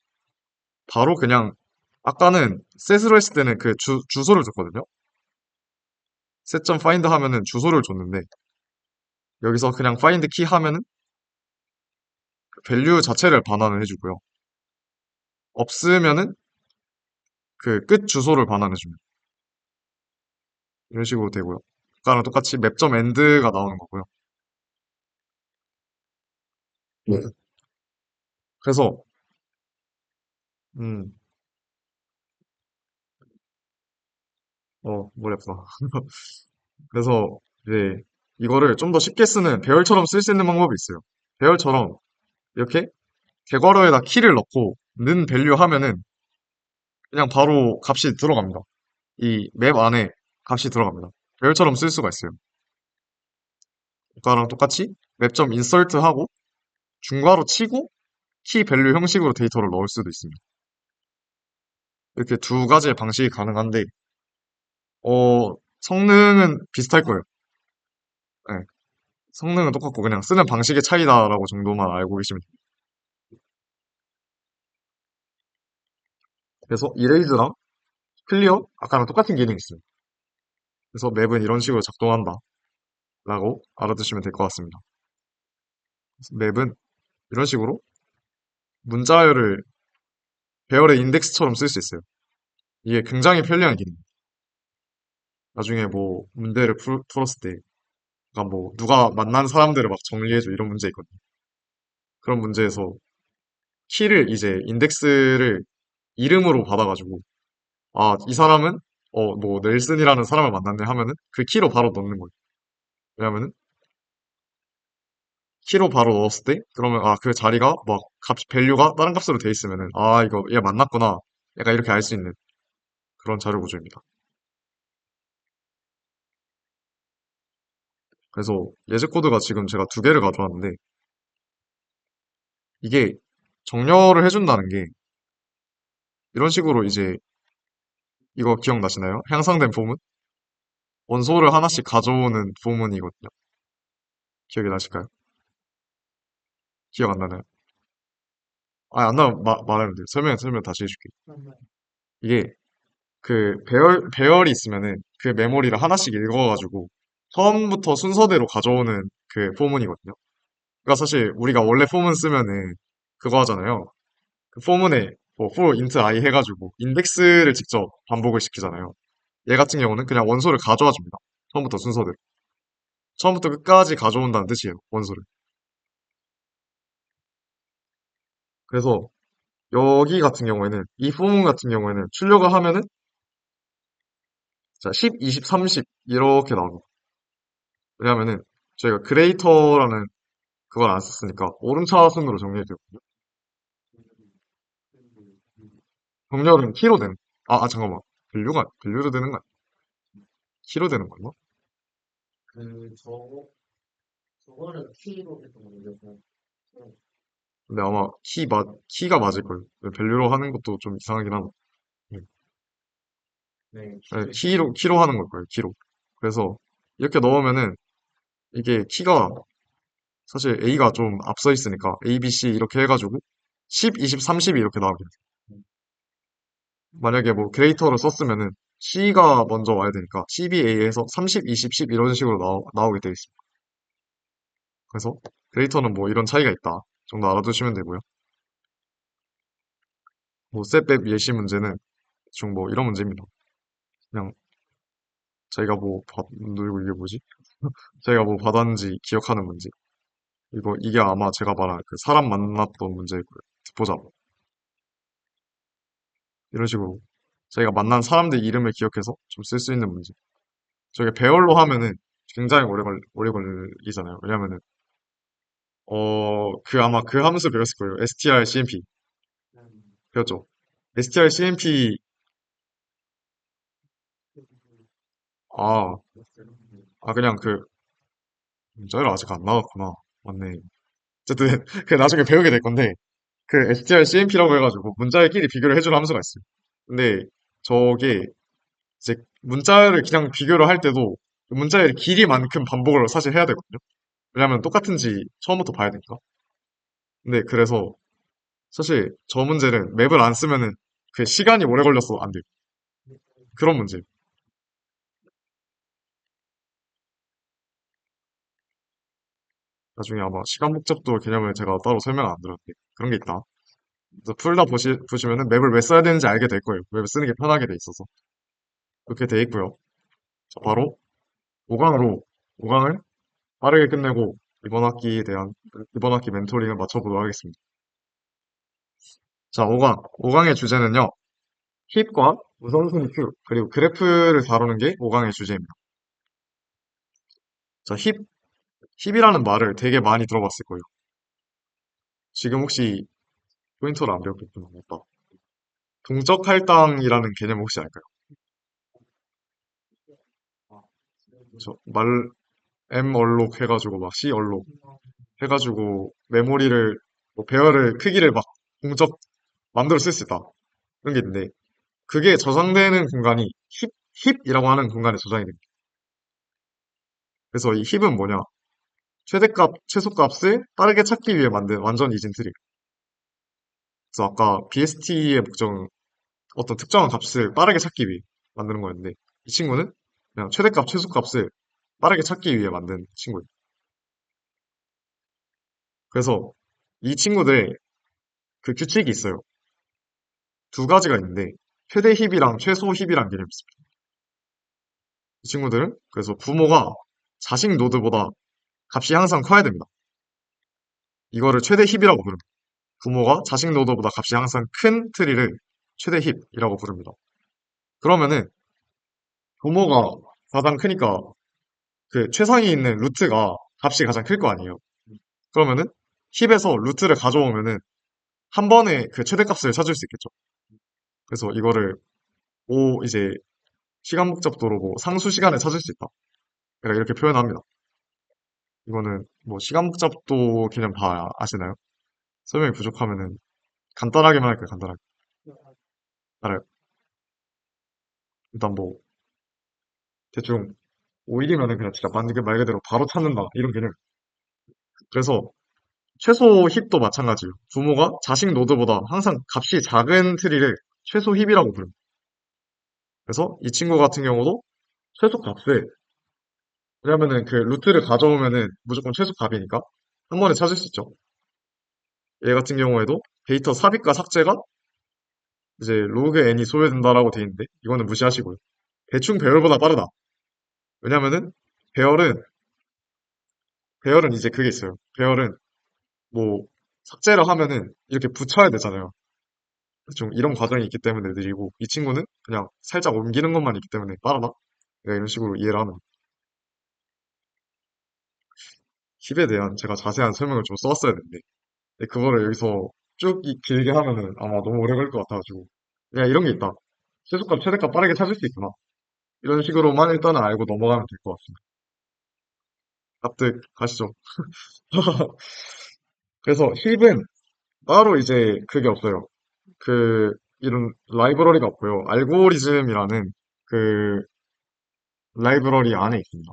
바로 그냥 아까는 셋으로 했을 때는 그 주소를 줬거든요. set find 하면은 주소를 줬는데 여기서 그냥 find key 하면은 밸류 자체를 반환을 해주고요. 없으면은 그 끝 주소를 반환해줍니다. 이런 식으로 되고요. 아까랑 똑같이 map.end가 나오는 거고요. 네. 그래서 음, 머리 아프다. 그래서 이제 이거를 좀 더 쉽게 쓰는 배열처럼 쓸 수 있는 방법이 있어요. 배열처럼 이렇게 객괄호에다 키를 넣고 는 밸류 하면은 그냥 바로 값이 들어갑니다. 이 맵 안에 값이 들어갑니다. 배열처럼 쓸 수가 있어요. 아까랑 똑같이 맵.insert 하고 중괄호 치고 키 밸류 형식으로 데이터를 넣을 수도 있습니다. 이렇게 두 가지의 방식이 가능한데 성능은 비슷할 거예요. 네, 성능은 똑같고 그냥 쓰는 방식의 차이다라고 정도만 알고 계시면 돼요. 그래서 이레이즈랑 클리어 아까랑 똑같은 기능이 있어요. 그래서 맵은 이런 식으로 작동한다 라고 알아두시면 될 것 같습니다. 그래서 맵은 이런 식으로 문자열을 배열의 인덱스처럼 쓸 수 있어요. 이게 굉장히 편리한 기능이에요. 나중에 뭐 문제를 풀었을 때 그러니까 뭐 누가 만난 사람들을 막 정리해줘 이런 문제 있거든요. 그런 문제에서 키를 이제 인덱스를 이름으로 받아가지고 이 사람은 뭐 넬슨이라는 사람을 만났네 하면은 그 키로 바로 넣는 거예요. 왜냐면은 키로 바로 넣었을 때 그러면 그 자리가 막 밸류가 다른 값으로 돼 있으면은 이거 얘 만났구나 약간 이렇게 알 수 있는 그런 자료 구조입니다. 그래서 예제 코드가 지금 제가 두 개를 가져왔는데 이게 정렬을 해준다는 게 이런 식으로 이제 이거 기억나시나요? 향상된 포문? 원소를 하나씩 가져오는 포문이거든요. 기억이 나실까요? 기억 안 나나요? 안 나면 말하면 돼요. 설명 다시 해줄게요. 이게 그 배열이 있으면은 그 메모리를 하나씩 읽어가지고 처음부터 순서대로 가져오는 그 포문이거든요. 그러니까 사실 우리가 원래 포문 쓰면은 그거 하잖아요. 그 포문에 뭐 for int i 해가지고 인덱스를 직접 반복을 시키잖아요. 얘 같은 경우는 그냥 원소를 가져와 줍니다. 처음부터 순서대로. 처음부터 끝까지 가져온다는 뜻이에요. 원소를. 그래서 여기 같은 경우에는 이 포문 같은 경우에는 출력을 하면은 자, 10, 20, 30 이렇게 나옵니다. 왜냐면은 저희가 그레이터라는 그걸 안 썼으니까 오름차순으로 정리해드렸거든요. 정렬은 키로 되는. 잠깐만. 밸류로 되는 거 아니야? 키로 되는 건가? 저거는 키로 했던 건데, 근데 아마 키가 맞을 거예요. 밸류로 하는 것도 좀 이상하긴 하고. 네. 네, 네, 키를 키로 하는 걸 거예요. 키로. 그래서 이렇게 넣으면은 이게 키가 사실 A가 좀 앞서 있으니까 A, B, C 이렇게 해가지고 10, 20, 30이 이렇게 나오게 돼요. 만약에 뭐 그레이터를 썼으면은 C가 먼저 와야 되니까 CBA에서 30, 20, 10 이런 식으로 나오게 되어 있습니다. 그래서 그레이터는 뭐 이런 차이가 있다 정도 알아두시면 되고요. 뭐 셋맵 예시 문제는 대충 뭐 이런 문제입니다. 그냥 저희가 이거 이게 뭐지? 저희가 뭐 받았는지 기억하는 문제. 이게 아마 제가 말한 그 사람 만났던 문제고요. 듣보잡. 이런 식으로 저희가 만난 사람들 이름을 기억해서 좀 쓸 수 있는 문제. 저게 배열로 하면은 굉장히 오래 걸리잖아요. 왜냐면은, 아마 그 함수 배웠을 거예요. strcmp. 배웠죠? strcmp, 아, 그냥 문자열이 아직 안 나왔구나. 맞네. 어쨌든, 그 나중에 배우게 될 건데, 그 strcmp라고 해가지고 문자열끼리 비교를 해주는 함수가 있어요. 근데 저게 이제 문자열을 그냥 비교를 할 때도 문자열의 길이만큼 반복을 사실 해야 되거든요. 왜냐면 똑같은지 처음부터 봐야 되니까. 근데 그래서 사실 저 문제는 맵을 안 쓰면은 그 시간이 오래 걸려서 안 돼요. 그런 문제. 나중에 아마 시간 복잡도 개념을 제가 따로 설명 안 드렸는데 그런 게 있다. 그래서 풀다 보시면은 맵을 왜 써야 되는지 알게 될 거예요. 맵을 쓰는 게 편하게 돼 있어서. 그렇게 돼 있고요. 자, 바로 5강으로 5강을 빠르게 끝내고 이번 학기 멘토링을 마쳐보도록 하겠습니다. 자, 5강의 주제는요. 힙과 우선순위 큐, 그리고 그래프를 다루는 게 5강의 주제입니다. 자, 힙이라는 말을 되게 많이 들어봤을 거예요. 지금 혹시 포인터를 안 배웠겠구나. 맞다. 동적 할당이라는 개념 혹시 알까요? M 얼록 해가지고 막 C 얼록 해가지고 메모리를 뭐 배열을 크기를 막 동적 만들어 쓸 수 있다. 그런 게 있는데 그게 저장되는 공간이 힙이라고 하는 공간에 저장이 됩니다. 그래서 이 힙은 뭐냐? 최대값, 최소값을 빠르게 찾기 위해 만든 완전 이진 트리. 그래서 아까 BST의 목적은 어떤 특정한 값을 빠르게 찾기 위해 만드는 거였는데 이 친구는 그냥 최대값, 최소값을 빠르게 찾기 위해 만든 친구예요. 그래서 이 친구들의 그 규칙이 있어요. 두 가지가 있는데 최대 힙이랑 최소 힙이란 개념이 있습니다. 이 친구들은 그래서 부모가 자식 노드보다 값이 항상 커야 됩니다. 이거를 최대 힙이라고 부릅니다. 부모가 자식 노드보다 값이 항상 큰 트리를 최대 힙이라고 부릅니다. 그러면은 부모가 가장 크니까 그 최상위에 있는 루트가 값이 가장 클 거 아니에요. 그러면은 힙에서 루트를 가져오면은 한 번에 그 최대값을 찾을 수 있겠죠. 그래서 이거를 이제 시간 복잡도로 뭐 상수 시간에 찾을 수 있다. 그러니까 이렇게 표현합니다. 이거는 뭐 시간 복잡도 개념 다 아시나요? 설명이 부족하면은 간단하게만 할게요. 간단하게. 알아요. 일단 뭐 대충 5일이면은 그냥 진짜 말 그대로 바로 찾는다 이런 개념. 그래서 최소 힙도 마찬가지예요. 부모가 자식 노드보다 항상 값이 작은 트리를 최소 힙이라고 부릅니다. 그래서 이 친구 같은 경우도 최소 값을 왜냐면은 그 루트를 가져오면은 무조건 최소 값이니까 한 번에 찾을 수 있죠. 얘 같은 경우에도 데이터 삽입과 삭제가 이제 로그 n이 소요된다라고 돼 있는데 이거는 무시하시고요. 대충 배열보다 빠르다. 왜냐면은 배열은 배열은 이제 그게 있어요. 배열은 뭐 삭제를 하면은 이렇게 붙여야 되잖아요. 좀 이런 과정이 있기 때문에 느리고 이 친구는 그냥 살짝 옮기는 것만 있기 때문에 빠르다. 내가 이런 식으로 이해를 하면 힙에 대한 제가 자세한 설명을 좀 써왔어야 되는데 근데 그거를 여기서 쭉 길게 하면은 아마 너무 오래 걸릴 것 같아가지고 그냥 이런 게 있다. 최소값, 최대값 빠르게 찾을 수 있구나. 이런 식으로만 일단은 알고 넘어가면 될 것 같습니다. 납득 가시죠. 그래서 힙은 따로 이제 그게 없어요. 이런 라이브러리가 없고요. 알고리즘이라는 그 라이브러리 안에 있습니다.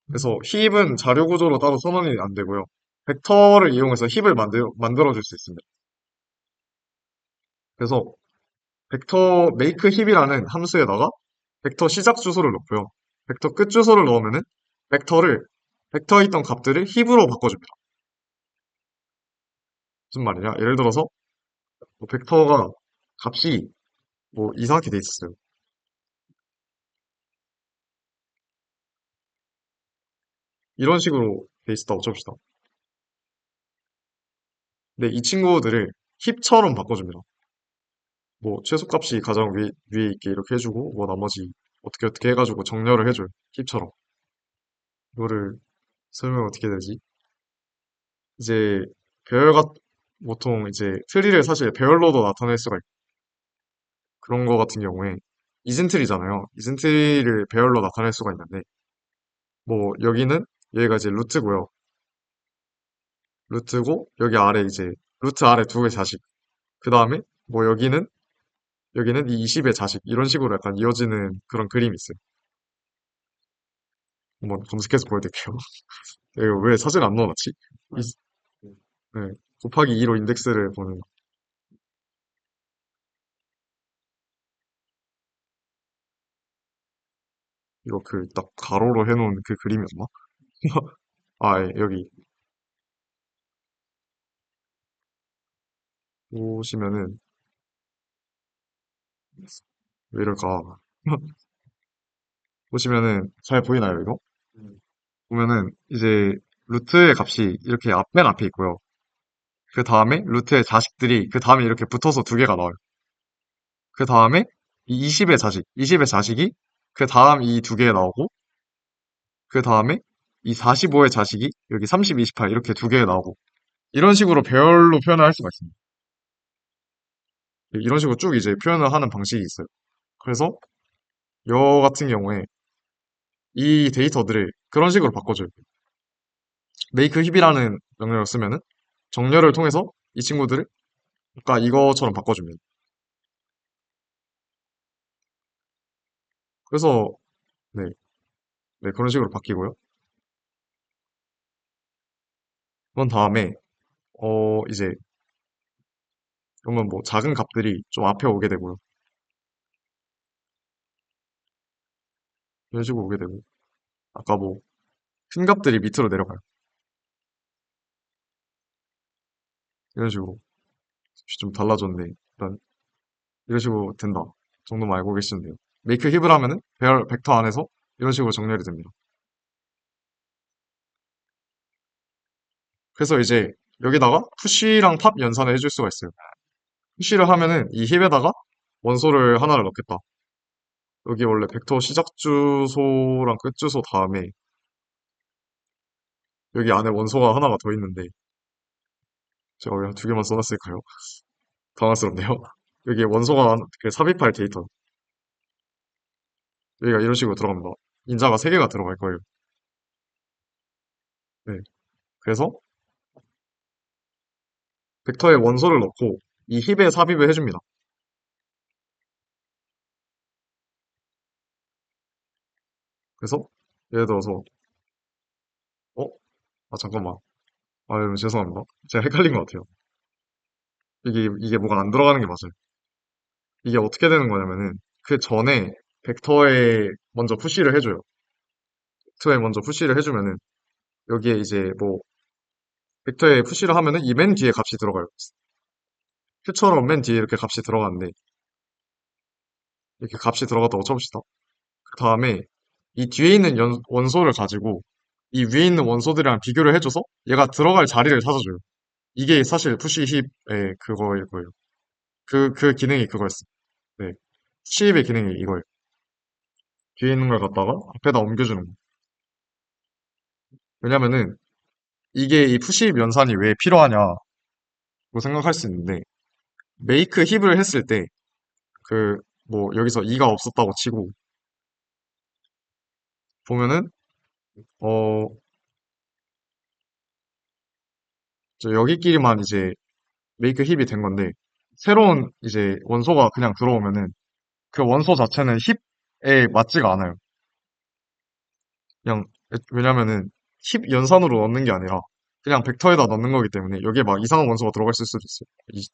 그래서 힙은 자료 구조로 따로 선언이 안 되고요. 벡터를 이용해서 힙을 만들어줄 수 있습니다. 그래서 벡터 make 힙이라는 함수에다가 벡터 시작 주소를 넣고요. 벡터 끝 주소를 넣으면은 벡터에 있던 값들을 힙으로 바꿔줍니다. 무슨 말이냐? 예를 들어서 뭐 벡터가 값이 뭐 이상하게 돼 있었어요. 이런 식으로 돼 있었다고 칩시다. 근데 이 친구들을 힙처럼 바꿔줍니다. 뭐 최소값이 가장 위에 있게 이렇게 해주고 뭐 나머지 어떻게 해가지고 정렬을 해줘요. 힙처럼. 이거를 설명 어떻게 해야 되지? 이제 배열과 보통 이제 트리를 사실 배열로도 나타낼 수가 있고 그런 거 같은 경우에 이진트리잖아요. 이진트리를 배열로 나타낼 수가 있는데 뭐 여기는 여기가 이제 루트고요. 루트고 여기 아래 이제 루트 아래 두 개 자식. 그 다음에 뭐 여기는 이 20의 자식 이런 식으로 약간 이어지는 그런 그림이 있어요. 한번 검색해서 보여드릴게요. 이거 왜 사진 안 넣어놨지? 네, 곱하기 2로 인덱스를 보는 이거 그 딱 가로로 해놓은 그 그림이었나? 아, 예, 여기 보시면은 왜 이럴까? 보시면은 잘 보이나요, 이거? 음, 보면은 이제 루트의 값이 이렇게 맨 앞에 있고요. 그 다음에 루트의 자식들이 그 다음에 이렇게 붙어서 두 개가 나와요. 그 다음에 이 20의 자식이 그 다음 이 두 개 나오고 그 다음에 이 45의 자식이 여기 30, 28 이렇게 두 개 나오고 이런 식으로 배열로 표현을 할 수가 있습니다. 이런 식으로 쭉 이제 표현을 하는 방식이 있어요. 그래서 여 같은 경우에 이 데이터들을 그런 식으로 바꿔줘요. make 힙이라는 명령을 쓰면은 정렬을 통해서 이 친구들을 그러니까 이거처럼 바꿔줍니다. 그래서 네, 네 그런 식으로 바뀌고요. 그런 다음에 이제 그러면 뭐 작은 값들이 좀 앞에 오게 되고요. 이런 식으로 오게 되고 아까 뭐 큰 값들이 밑으로 내려가요. 이런 식으로 좀 달라졌네. 일단 이런 식으로 된다. 정도만 알고 계시면 돼요. make 힙을 하면은 배열 벡터 안에서 이런 식으로 정렬이 됩니다. 그래서 이제 여기다가 푸시랑 팝 연산을 해줄 수가 있어요. 푸시를 하면은 이 힙에다가 원소를 하나를 넣겠다. 여기 원래 벡터 시작 주소랑 끝 주소 다음에 여기 안에 원소가 하나가 더 있는데 제가 왜 두 개만 써놨을까요? 당황스럽네요. 여기에 원소가 그 삽입할 데이터 여기가 이런 식으로 들어갑니다. 인자가 3개가 들어갈 거예요. 네. 그래서 벡터에 원소를 넣고 이 힙에 삽입을 해줍니다. 그래서 예를 들어서 어? 아 잠깐만. 아유 죄송합니다. 제가 헷갈린 것 같아요. 이게 뭐가 안 들어가는 게 맞아요. 이게 어떻게 되는 거냐면은 그 전에 벡터에 먼저 푸시를 해줘요. 벡터에 먼저 푸시를 해주면은 여기에 이제 뭐 벡터에 푸시를 하면은 이 맨 뒤에 값이 들어가요. 큐처럼 맨 뒤에 이렇게 값이 들어가는데 이렇게 값이 들어갔다고 쳐봅시다. 그 다음에 이 뒤에 있는 원소를 가지고 이 위에 있는 원소들이랑 비교를 해줘서 얘가 들어갈 자리를 찾아줘요. 이게 사실 푸시 힙의 그거일 거예요. 그 기능이 그거였어. 네. 푸시 힙의 기능이 이거예요. 뒤에 있는 걸 갖다가 앞에다 옮겨주는 거. 왜냐면은 이게 이 푸시 힙 연산이 왜 필요하냐고 생각할 수 있는데 메이크 힙을 했을 때 그 뭐 여기서 2가 없었다고 치고 보면은 어 여기끼리만 이제 메이크 힙이 된 건데 새로운 이제 원소가 그냥 들어오면은 그 원소 자체는 힙에 맞지가 않아요. 그냥 왜냐면은 힙 연산으로 넣는 게 아니라 그냥 벡터에다 넣는 거기 때문에 여기에 막 이상한 원소가 들어가 있을 수도 있어요. 이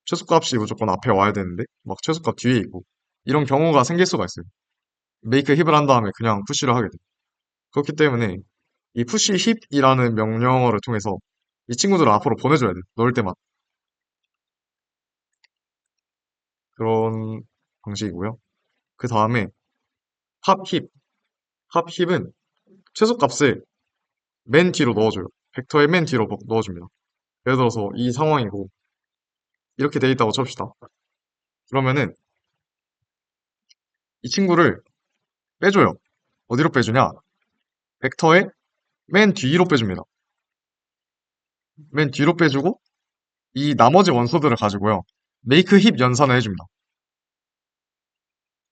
최소값이 무조건 앞에 와야 되는데 막 최소값 뒤에 있고 이런 경우가 생길 수가 있어요. 메이크 힙을 한 다음에 그냥 푸시를 하게 돼요. 그렇기 때문에 이 푸시 힙이라는 명령어를 통해서 이 친구들을 앞으로 보내줘야 돼요. 넣을 때만. 그런 방식이고요. 그 다음에 팝 힙. 팝 힙은 최소값을 맨 뒤로 넣어줘요. 벡터의 맨 뒤로 넣어줍니다. 예를 들어서 이 상황이고 이렇게 돼 있다고 칩시다. 그러면은 이 친구를 빼줘요. 어디로 빼주냐? 벡터의 맨 뒤로 빼줍니다. 맨 뒤로 빼주고 이 나머지 원소들을 가지고요. 메이크 힙 연산을 해줍니다.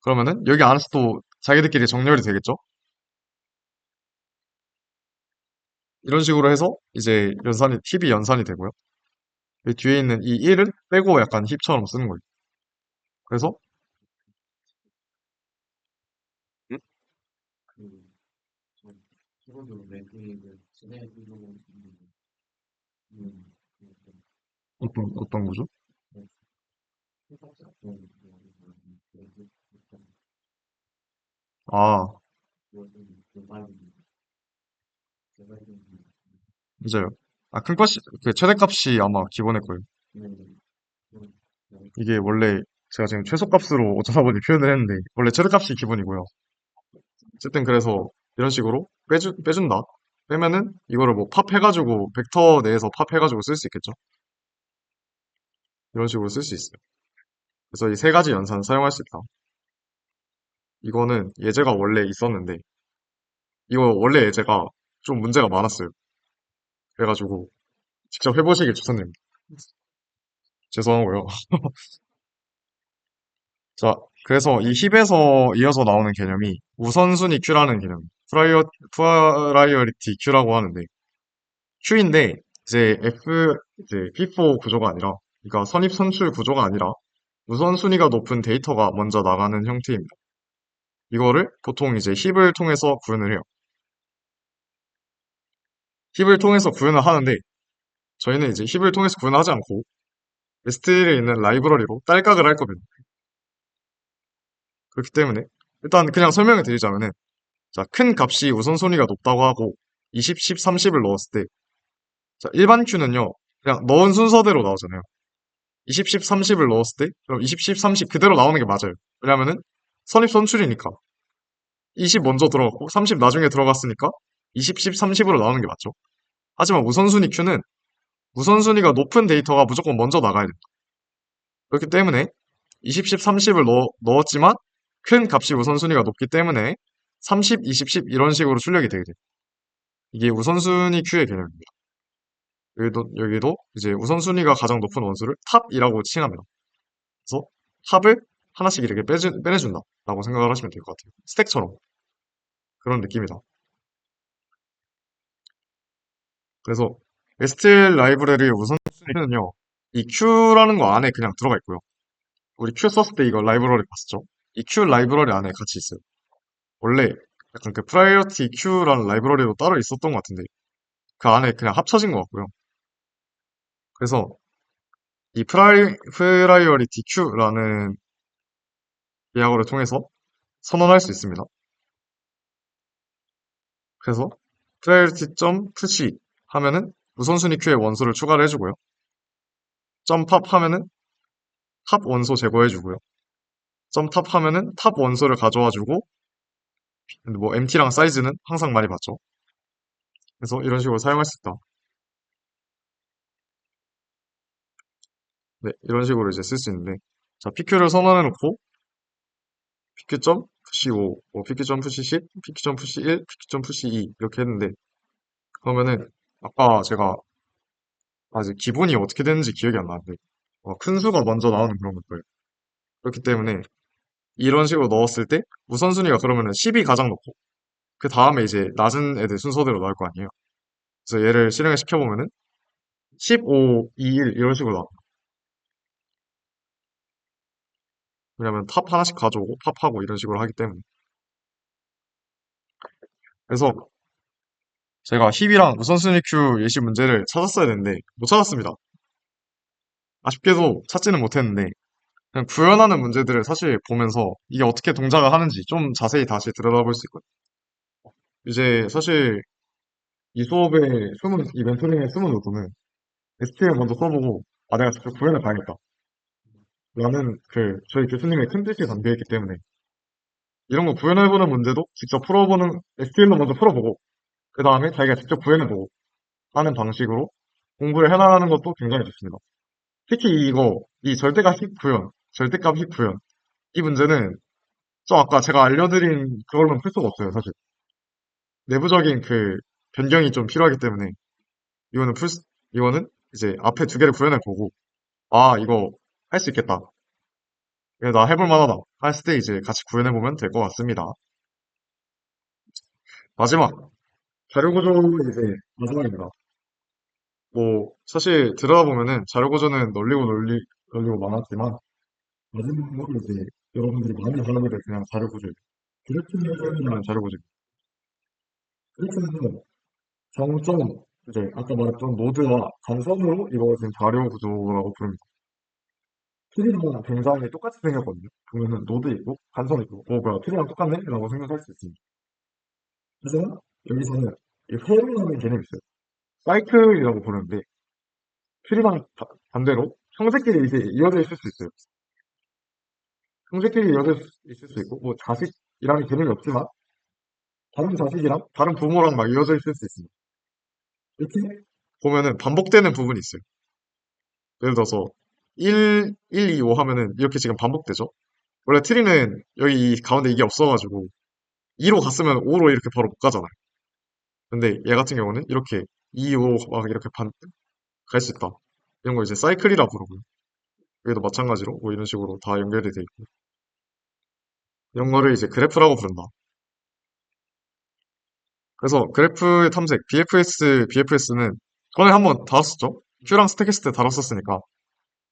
그러면은 여기 안에서 또 자기들끼리 정렬이 되겠죠? 이런 식으로 해서 이제 힙이 연산이 되고요. 이 뒤에 있는 이 1을 빼고 약간 힙처럼 쓰는 거예요. 그래서 음? 그, 저, 기본적으로 맥을 진행해주고 있는, 어떤 거죠? 아, 그것은 개발이 개발이 맞아요. 아, 큰 값이, 그 최대값이 아마 기본일 거예요. 는 좀 이게 원래 제가 지금 최소값으로 어쩌다 보니 표현을 했는데, 원래 최대값이 기본이고요. 어쨌든 그래서 이런 식으로 빼준다. 빼면은 이거를 뭐 팝해가지고, 벡터 내에서 팝해가지고 쓸 수 있겠죠? 이런 식으로 쓸 수 있어요. 그래서 이 세 가지 연산 사용할 수 있다. 이거는 예제가 원래 있었는데, 이거 원래 예제가 좀 문제가 많았어요. 그래가지고 직접 해보시길 추천드립니다. 죄송하고요. 자, 그래서 이 힙에서 이어서 나오는 개념이 우선순위 큐라는 개념, 프라이어리티 큐라고 하는데, 큐인데, 이제 이제 P4 구조가 아니라, 그러니까 선입선출 구조가 아니라, 우선순위가 높은 데이터가 먼저 나가는 형태입니다. 이거를 보통 이제 힙을 통해서 구현을 해요. 힙을 통해서 구현을 하는데, 저희는 이제 힙을 통해서 구현하지 않고, STL에 있는 라이브러리로 딸깍을 할 겁니다. 그렇기 때문에, 일단 그냥 설명을 드리자면은, 자, 큰 값이 우선순위가 높다고 하고 20, 10, 30을 넣었을 때 자, 일반 큐는요. 그냥 넣은 순서대로 나오잖아요. 20, 10, 30을 넣었을 때 그럼 20, 10, 30 그대로 나오는 게 맞아요. 왜냐면은 선입선출이니까 20 먼저 들어갔고 30 나중에 들어갔으니까 20, 10, 30으로 나오는 게 맞죠. 하지만 우선순위 큐는 우선순위가 높은 데이터가 무조건 먼저 나가야 돼요. 그렇기 때문에 20, 10, 30을 넣었지만 큰 값이 우선순위가 높기 때문에 30, 20, 10 이런 식으로 출력이 되게 돼요. 이게 우선순위 큐의 개념입니다. 여기도 이제 우선순위가 가장 높은 원수를 탑이라고 칭합니다. 그래서 탑을 하나씩 이렇게 빼내준다 라고 생각을 하시면 될 것 같아요. 스택처럼 그런 느낌이다. 그래서 STL 라이브러리의 우선순위는요, 이 Q라는 거 안에 그냥 들어가 있고요. 우리 Q 썼을 때 이거 라이브러리 봤었죠? 이 Q 라이브러리 안에 같이 있어요. 원래 약간 그 프라이어티 Q라는 라이브러리도 따로 있었던 것 같은데 그 안에 그냥 합쳐진 것 같고요. 그래서 이 프라이어리티 Q라는 계약어를 통해서 선언할 수 있습니다. 그래서 priority.push 하면은 우선순위 큐에 원소를 추가를 해주고요. .pop 하면은 탑 원소 제거해주고요. .top 하면은 탑 원소를 가져와주고 근데 뭐 empty랑 사이즈는 항상 많이 봤죠. 그래서 이런 식으로 사용할 수 있다. 네, 이런 식으로 이제 쓸 수 있는데 자, PQ를 선언해놓고 PQ.push 5, 뭐 PQ.push 10, PQ.push 1, PQ.push 2 이렇게 했는데 그러면은 아까 제가 아직 기본이 어떻게 되는지 기억이 안 나는데 큰 수가 먼저 나오는 그런 거예요. 그렇기 때문에 이런 식으로 넣었을 때 우선순위가 그러면은 10이 가장 높고 그 다음에 이제 낮은 애들 순서대로 나올 거 아니에요. 그래서 얘를 실행을 시켜보면은 15, 21 이런 식으로 나와. 왜냐면 탑 하나씩 가져오고 팝하고 이런 식으로 하기 때문에. 그래서 제가 힙이랑 우선순위 큐 예시 문제를 찾았어야 되는데 못 찾았습니다. 아쉽게도 찾지는 못했는데 그냥 구현하는 문제들을 사실 보면서 이게 어떻게 동작을 하는지 좀 자세히 다시 들여다볼 수 있거든요. 이제 사실 이 수업의 이 멘토링의 숨은 의도는 STL 먼저 써보고 아 내가 직접 구현을 봐야겠다 라는 저희 교수님의 큰 뜻이 담겨있기 때문에 이런 거 구현해보는 문제도 직접 풀어보는 STL로 먼저 풀어보고 그 다음에 자기가 직접 구현해보고 하는 방식으로 공부를 해나가는 것도 굉장히 좋습니다. 특히 이 절대값 힙 구현, 절대값 힙 구현 이 문제는 좀 아까 제가 알려드린 그걸로는 풀 수가 없어요 사실. 내부적인 변경이 좀 필요하기 때문에 이거는 이거는 이제 앞에 두 개를 구현해보고 아 이거 할 수 있겠다. 이거 나 해볼 만하다. 했을 때 이제 같이 구현해보면 될 것 같습니다. 마지막, 자료구조 이제 마지막입니다. 뭐, 사실 들어가보면은 자료구조는 널리고 많았지만, 마지막으로 이제 여러분들이 많이 하는 게 그냥 자료구조예요. 그래프를 사용하는 자료구조입니다. 그래프는 정점, 이제 아까 말했던 노드와 간선으로 이루어진 자료구조라고 부릅니다. 트리랑 굉장히 똑같이 생겼거든요. 보면은 노드 있고 간선 있고 뭐야 트리랑 똑같네? 라고 생각할 수 있습니다. 하지만 여기서는 이 회로라는 개념이 있어요. 사이클이라고 부르는데 트리랑 반대로 형제끼리 이제 이어져 있을 수 있어요. 형제끼리 이어져 있을 수 있고 뭐 자식이라는 개념이 없지만 다른 자식이랑 다른 부모랑 막 이어져 있을 수 있습니다. 이렇게 보면은 반복되는 부분이 있어요. 예를 들어서 1, 2, 5 하면은 이렇게 지금 반복되죠? 원래 트리는 여기 이 가운데 이게 없어가지고 2로 갔으면 5로 이렇게 바로 못 가잖아요. 근데 얘 같은 경우는 이렇게 2, 5 막 이렇게 갈 수 있다. 이런 거 이제 사이클이라 부르고요. 여기도 마찬가지로 뭐 이런 식으로 다 연결이 돼 있고 이런 거를 이제 그래프라고 부른다. 그래서 그래프 탐색 BFS는 전에 한번 다뤘었죠? Q랑 스택했을 때 다뤘었으니까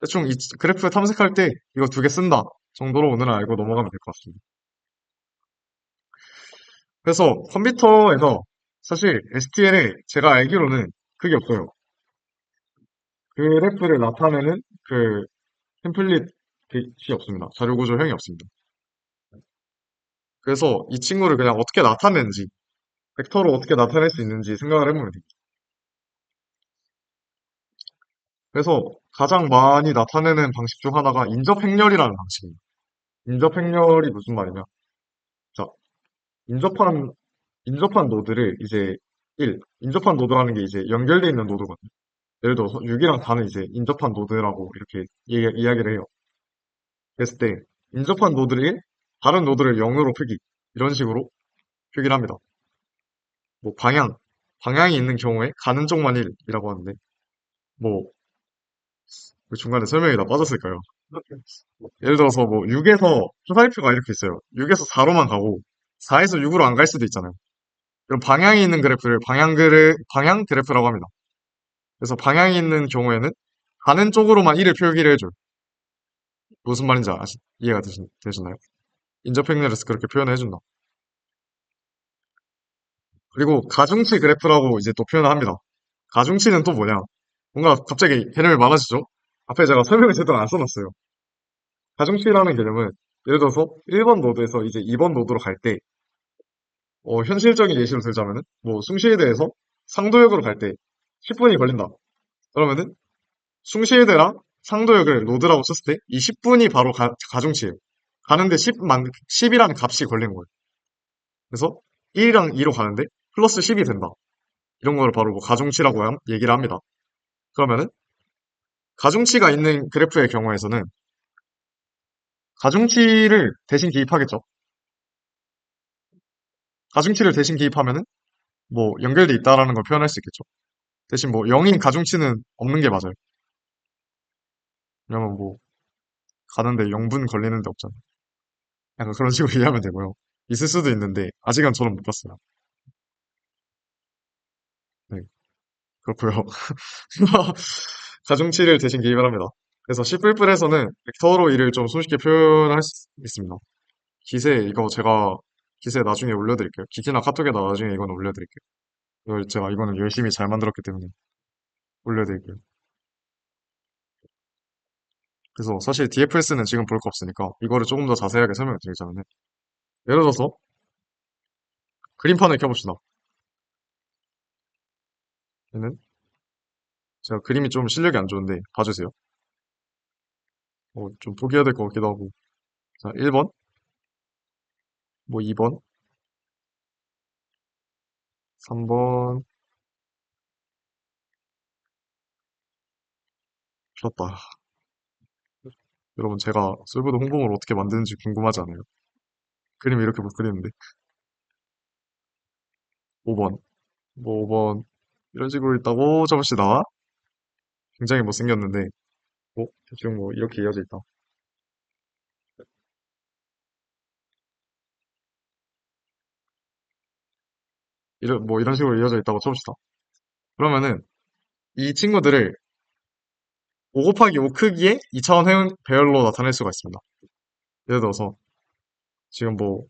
대충 이 그래프 탐색할 때 이거 두 개 쓴다 정도로 오늘 알고 넘어가면 될 것 같습니다. 그래서 컴퓨터에서 사실 STL에 제가 알기로는 그게 없어요. 그래프를 나타내는 그 템플릿이 없습니다. 자료 구조형이 없습니다. 그래서 이 친구를 그냥 어떻게 나타내는지, 벡터로 어떻게 나타낼 수 있는지 생각을 해보면 돼요. 그래서 가장 많이 나타내는 방식 중 하나가 인접행렬이라는 방식입니다. 인접행렬이 무슨 말이냐? 자, 인접한, 인접한 노드를 이제 인접한 노드라는 게 이제 연결되어 있는 노드거든요. 예를 들어서 6이랑 4는 이제 인접한 노드라고 이렇게 이야기를 해요. 그랬을 때 인접한 노드를 1, 다른 노드를 0으로 표기 이런 식으로 표기를 합니다. 뭐 방향이 있는 경우에 가는 쪽만 1이라고 하는데 뭐 중간에 설명이 다 빠졌을까요? 예를 들어서 뭐 6에서 화살표가 이렇게 있어요. 6에서 4로만 가고 4에서 6으로 안 갈 수도 있잖아요. 그럼 방향이 있는 그래프를 방향 그래프라고 합니다. 그래서 방향이 있는 경우에는 가는 쪽으로만 1을 표기를 해줘요. 무슨 말인지 이해가 되시나요? 인접행렬에서 그렇게 표현을 해준다. 그리고 가중치 그래프라고 이제 또 표현을 합니다. 가중치는 또 뭐냐? 뭔가 갑자기 개념이 많아지죠? 앞에 제가 설명을 제대로 안 써놨어요. 가중치라는 개념은 예를 들어서 1번 노드에서 이제 2번 노드로 갈 때, 현실적인 예시로 들자면은, 뭐, 숭실대에서 상도역으로 갈 때 10분이 걸린다. 그러면은, 숭실대랑 상도역을 노드라고 쳤을 때, 이 10분이 바로 가중치예요. 가는데 10이라는 값이 걸린 거예요. 그래서 1이랑 2로 가는데, 플러스 10이 된다. 이런 거를 바로 뭐 가중치라고 얘기를 합니다. 그러면은, 가중치가 있는 그래프의 경우에서는, 가중치를 대신 기입하겠죠. 가중치를 대신 기입하면은, 뭐, 연결돼 있다라는 걸 표현할 수 있겠죠. 대신 뭐 0인 가중치는 없는 게 맞아요. 왜냐면 뭐 가는데 0분 걸리는 데 없잖아요. 약간 그런 식으로 이해하면 되고요. 있을 수도 있는데 아직은 저는 못 봤어요. 네, 그렇고요. 가중치를 대신 기입을 합니다. 그래서 C++에서는 벡터로 이를 좀 손쉽게 표현할 수 있습니다. 기세 나중에 올려드릴게요. 기기나 카톡에다 나중에 이건 올려드릴게요. 이거는 열심히 잘 만들었기 때문에 올려드릴게요. 그래서 사실 DFS는 지금 볼 거 없으니까 이거를 조금 더 자세하게 설명을 드리자면 예를 들어서 그림판을 켜봅시다. 얘는 제가 그림이 좀 실력이 안 좋은데 봐주세요. 좀 포기해야 될 것 같기도 하고. 자, 1번, 뭐 2번, 3번, 켰다. 여러분 제가 솔브드 홍보물 어떻게 만드는지 궁금하지 않아요? 그림 이렇게 못 그리는데. 5번, 뭐 5번 이런 식으로 있다고 접시다. 굉장히 못생겼는데, 대충 뭐 이렇게 이어져 있다. 뭐 이런 식으로 이어져 있다고 쳐봅시다. 그러면은 이 친구들을 5 곱하기 5 크기의 2차원 배열로 나타낼 수가 있습니다. 예를 들어서 지금 뭐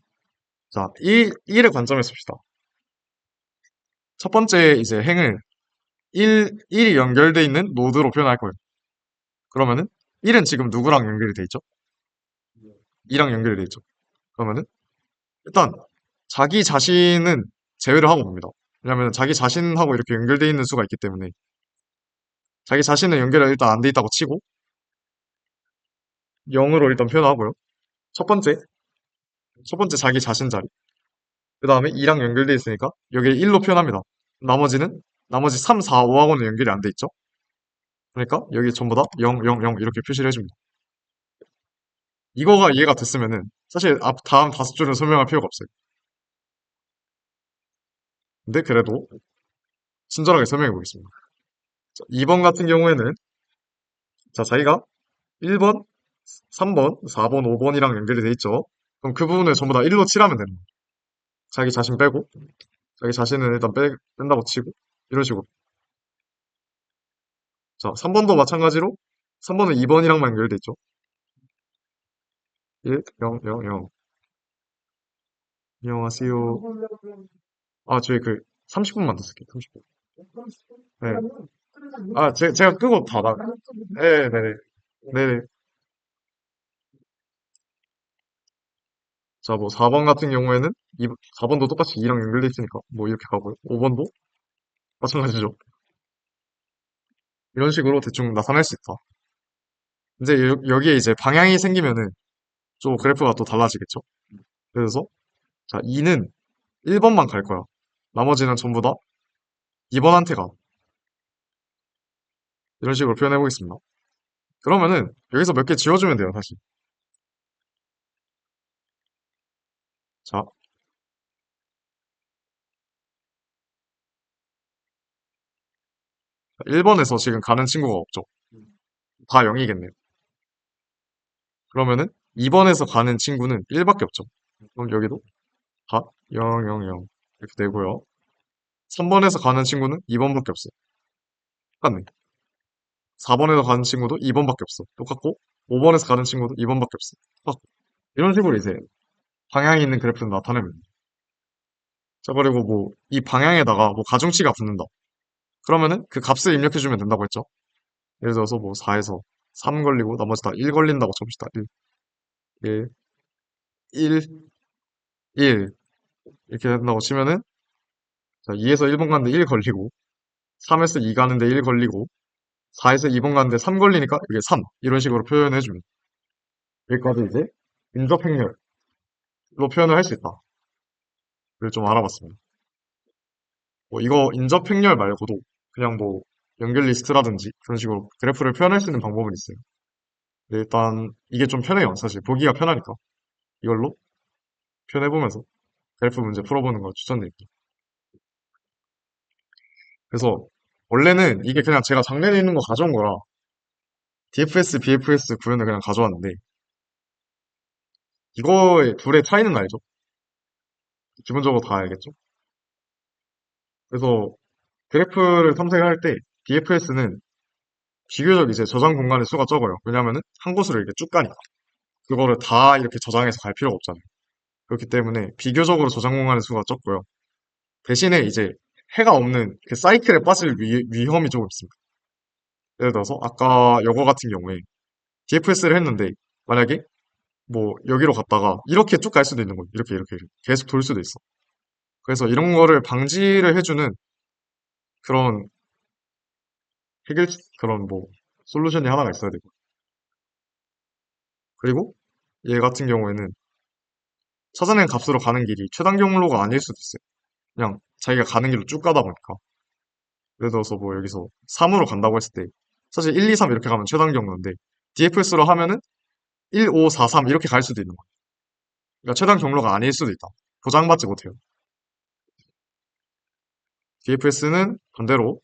자, 1의 관점에서 봅시다. 첫 번째 이제 행을 1이 연결돼 있는 노드로 표현할 거예요. 그러면은 1은 지금 누구랑 연결이 돼 있죠? 2랑 연결이 돼 있죠. 그러면은 일단 자기 자신은 제외를 하고 봅니다. 왜냐면 자기 자신하고 이렇게 연결돼 있는 수가 있기 때문에 자기 자신은 연결이 일단 안 돼 있다고 치고 0으로 일단 표현하고요. 첫 번째, 첫 번째 자기 자신 자리. 그 다음에 2랑 연결돼 있으니까 여기를 1로 표현합니다. 나머지 3, 4, 5하고는 연결이 안 돼 있죠. 그러니까 여기 전부 다 0, 0, 0 이렇게 표시를 해줍니다. 이거가 이해가 됐으면은 사실 다음 5줄은 설명할 필요가 없어요. 근데 그래도 친절하게 설명해 보겠습니다. 2번 같은 경우에는 자, 자기가 1번, 3번, 4번, 5번이랑 연결이 돼 있죠. 그럼 그 부분을 전부 다 1로 칠하면 되는 거예요. 자기 자신 빼고 자기 자신은 일단 뺀다고 치고 이런 식으로. 자, 3번도 마찬가지로 3번은 2번이랑만 연결돼 있죠. 1, 0, 0, 0. 안녕하세요. 아, 저희 그 30분만 더 쓸게요. 30분. 네. 아, 제가 끄고 다 나. 네, 네, 네. 네. 네. 자, 뭐 4번 같은 경우에는 4번도 똑같이 2랑 연결돼 있으니까 뭐 이렇게 가고요. 5번도 마찬가지죠. 이런 식으로 대충 나타낼 수 있다. 이제 여기에 이제 방향이 생기면은 좀 그래프가 또 달라지겠죠. 그래서 자, 2는 1번만 갈 거야. 나머지는 전부 다 2번한테 가. 이런 식으로 표현해 보겠습니다. 그러면은 여기서 몇 개 지워주면 돼요, 사실. 자, 1번에서 지금 가는 친구가 없죠. 다 0이겠네요. 그러면은 2번에서 가는 친구는 1밖에 없죠. 그럼 여기도 다 0, 0, 0 이렇게 되고요. 3번에서 가는 친구는 2번밖에 없어요. 똑같네. 4번에서 가는 친구도 2번밖에 없어. 똑같고 5번에서 가는 친구도 2번밖에 없어. 똑같고 이런 식으로 이제 방향이 있는 그래프는 나타내면 돼요. 자, 그리고 뭐 이 방향에다가 뭐 가중치가 붙는다. 그러면은 그 값을 입력해주면 된다고 했죠. 예를 들어서 뭐 4에서 3 걸리고 나머지 다 1 걸린다고 칩시다. 1, 1, 1 이렇게 된다고 치면은 자, 2에서 1번 가는데 1 걸리고 3에서 2 가는데 1 걸리고 4에서 2번 가는데 3 걸리니까 이게 3 이런 식으로 표현해줍니다. 여기까지 이제 인접행렬로 표현을 할 수 있다. 를 좀 알아봤습니다. 뭐 이거 인접행렬 말고도 그냥 뭐 연결 리스트라든지 그런 식으로 그래프를 표현할 수 있는 방법은 있어요. 근데 일단 이게 좀 편해요. 사실 보기가 편하니까 이걸로 표현해보면서 그래프 문제 풀어보는 걸 추천드릴게요. 그래서 원래는 이게 그냥 제가 작년에 있는 거 가져온 거라 DFS, BFS 구현을 그냥 가져왔는데 이거의 둘의 차이는 알죠? 기본적으로 다 알겠죠? 그래서 그래프를 탐색할 때 BFS는 비교적 이제 저장 공간의 수가 적어요. 왜냐면은 한 곳으로 이렇게 쭉 가니까. 그거를 다 이렇게 저장해서 갈 필요가 없잖아요. 그렇기 때문에 비교적으로 저장 공간의 수가 적고요. 대신에 이제 해가 없는 그 사이클에 빠질 위험이 조금 있습니다. 예를 들어서 아까 이거 같은 경우에 DFS를 했는데 만약에 뭐 여기로 갔다가 이렇게 쭉 갈 수도 있는 거예요. 이렇게 계속 돌 수도 있어. 그래서 이런 거를 방지를 해주는 그런 해결 그런 뭐 솔루션이 하나가 있어야 되고 그리고 얘 같은 경우에는 찾아낸 값으로 가는 길이 최단 경로가 아닐 수도 있어요. 그냥 자기가 가는 길로 쭉 가다 보니까 예를 들어서 뭐 여기서 3으로 간다고 했을 때 사실 1, 2, 3 이렇게 가면 최단 경로인데 DFS로 하면은 1, 5, 4, 3 이렇게 갈 수도 있는 거예요. 그러니까 최단 경로가 아닐 수도 있다. 보장받지 못해요. DFS는 반대로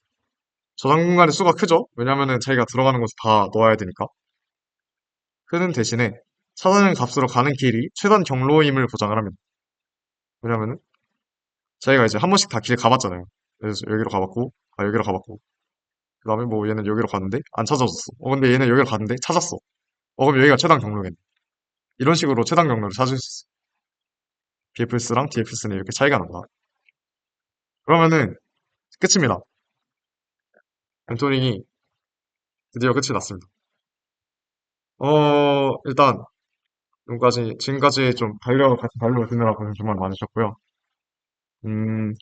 저장 공간의 수가 크죠? 왜냐면은 자기가 들어가는 곳을 다 넣어야 되니까. 크는 대신에 찾아낸 값으로 가는 길이 최단 경로임을 보장을 합니다. 왜냐면은 자기가 이제 한 번씩 다 길 가봤잖아요. 그래서 여기로 가봤고, 아, 여기로 가봤고. 그 다음에 뭐 얘는 여기로 갔는데 안 찾아줬어. 근데 얘는 여기로 갔는데 찾았어. 그럼 여기가 최단 경로겠네. 이런 식으로 최단 경로를 찾을 수 있어요. BFS랑 DFS는 이렇게 차이가 난다. 그러면은 끝입니다. 엠토링이 드디어 끝이 났습니다. 일단, 지금까지 좀 같이 달려드느라 고생 정말 많으셨고요. 음,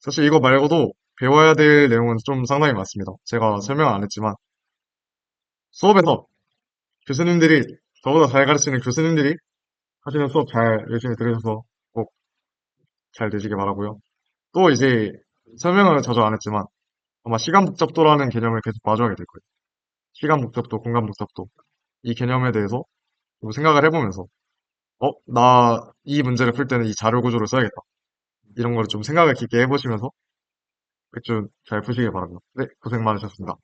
사실 이거 말고도 배워야 될 내용은 좀 상당히 많습니다. 제가 설명 안 했지만, 수업에서 교수님들이, 저보다 잘 가르치는 교수님들이 하시는 수업 잘 열심히 들으셔서 꼭 잘 되시길 바라고요. 또 이제 설명을 자주 안 했지만, 아마 시간 복잡도라는 개념을 계속 마주하게 될 거예요. 시간 복잡도, 공간 복잡도. 이 개념에 대해서 좀 생각을 해보면서, 나 이 문제를 풀 때는 이 자료 구조를 써야겠다. 이런 거를 좀 생각을 깊게 해보시면서 좀 잘 푸시길 바랍니다. 네, 고생 많으셨습니다.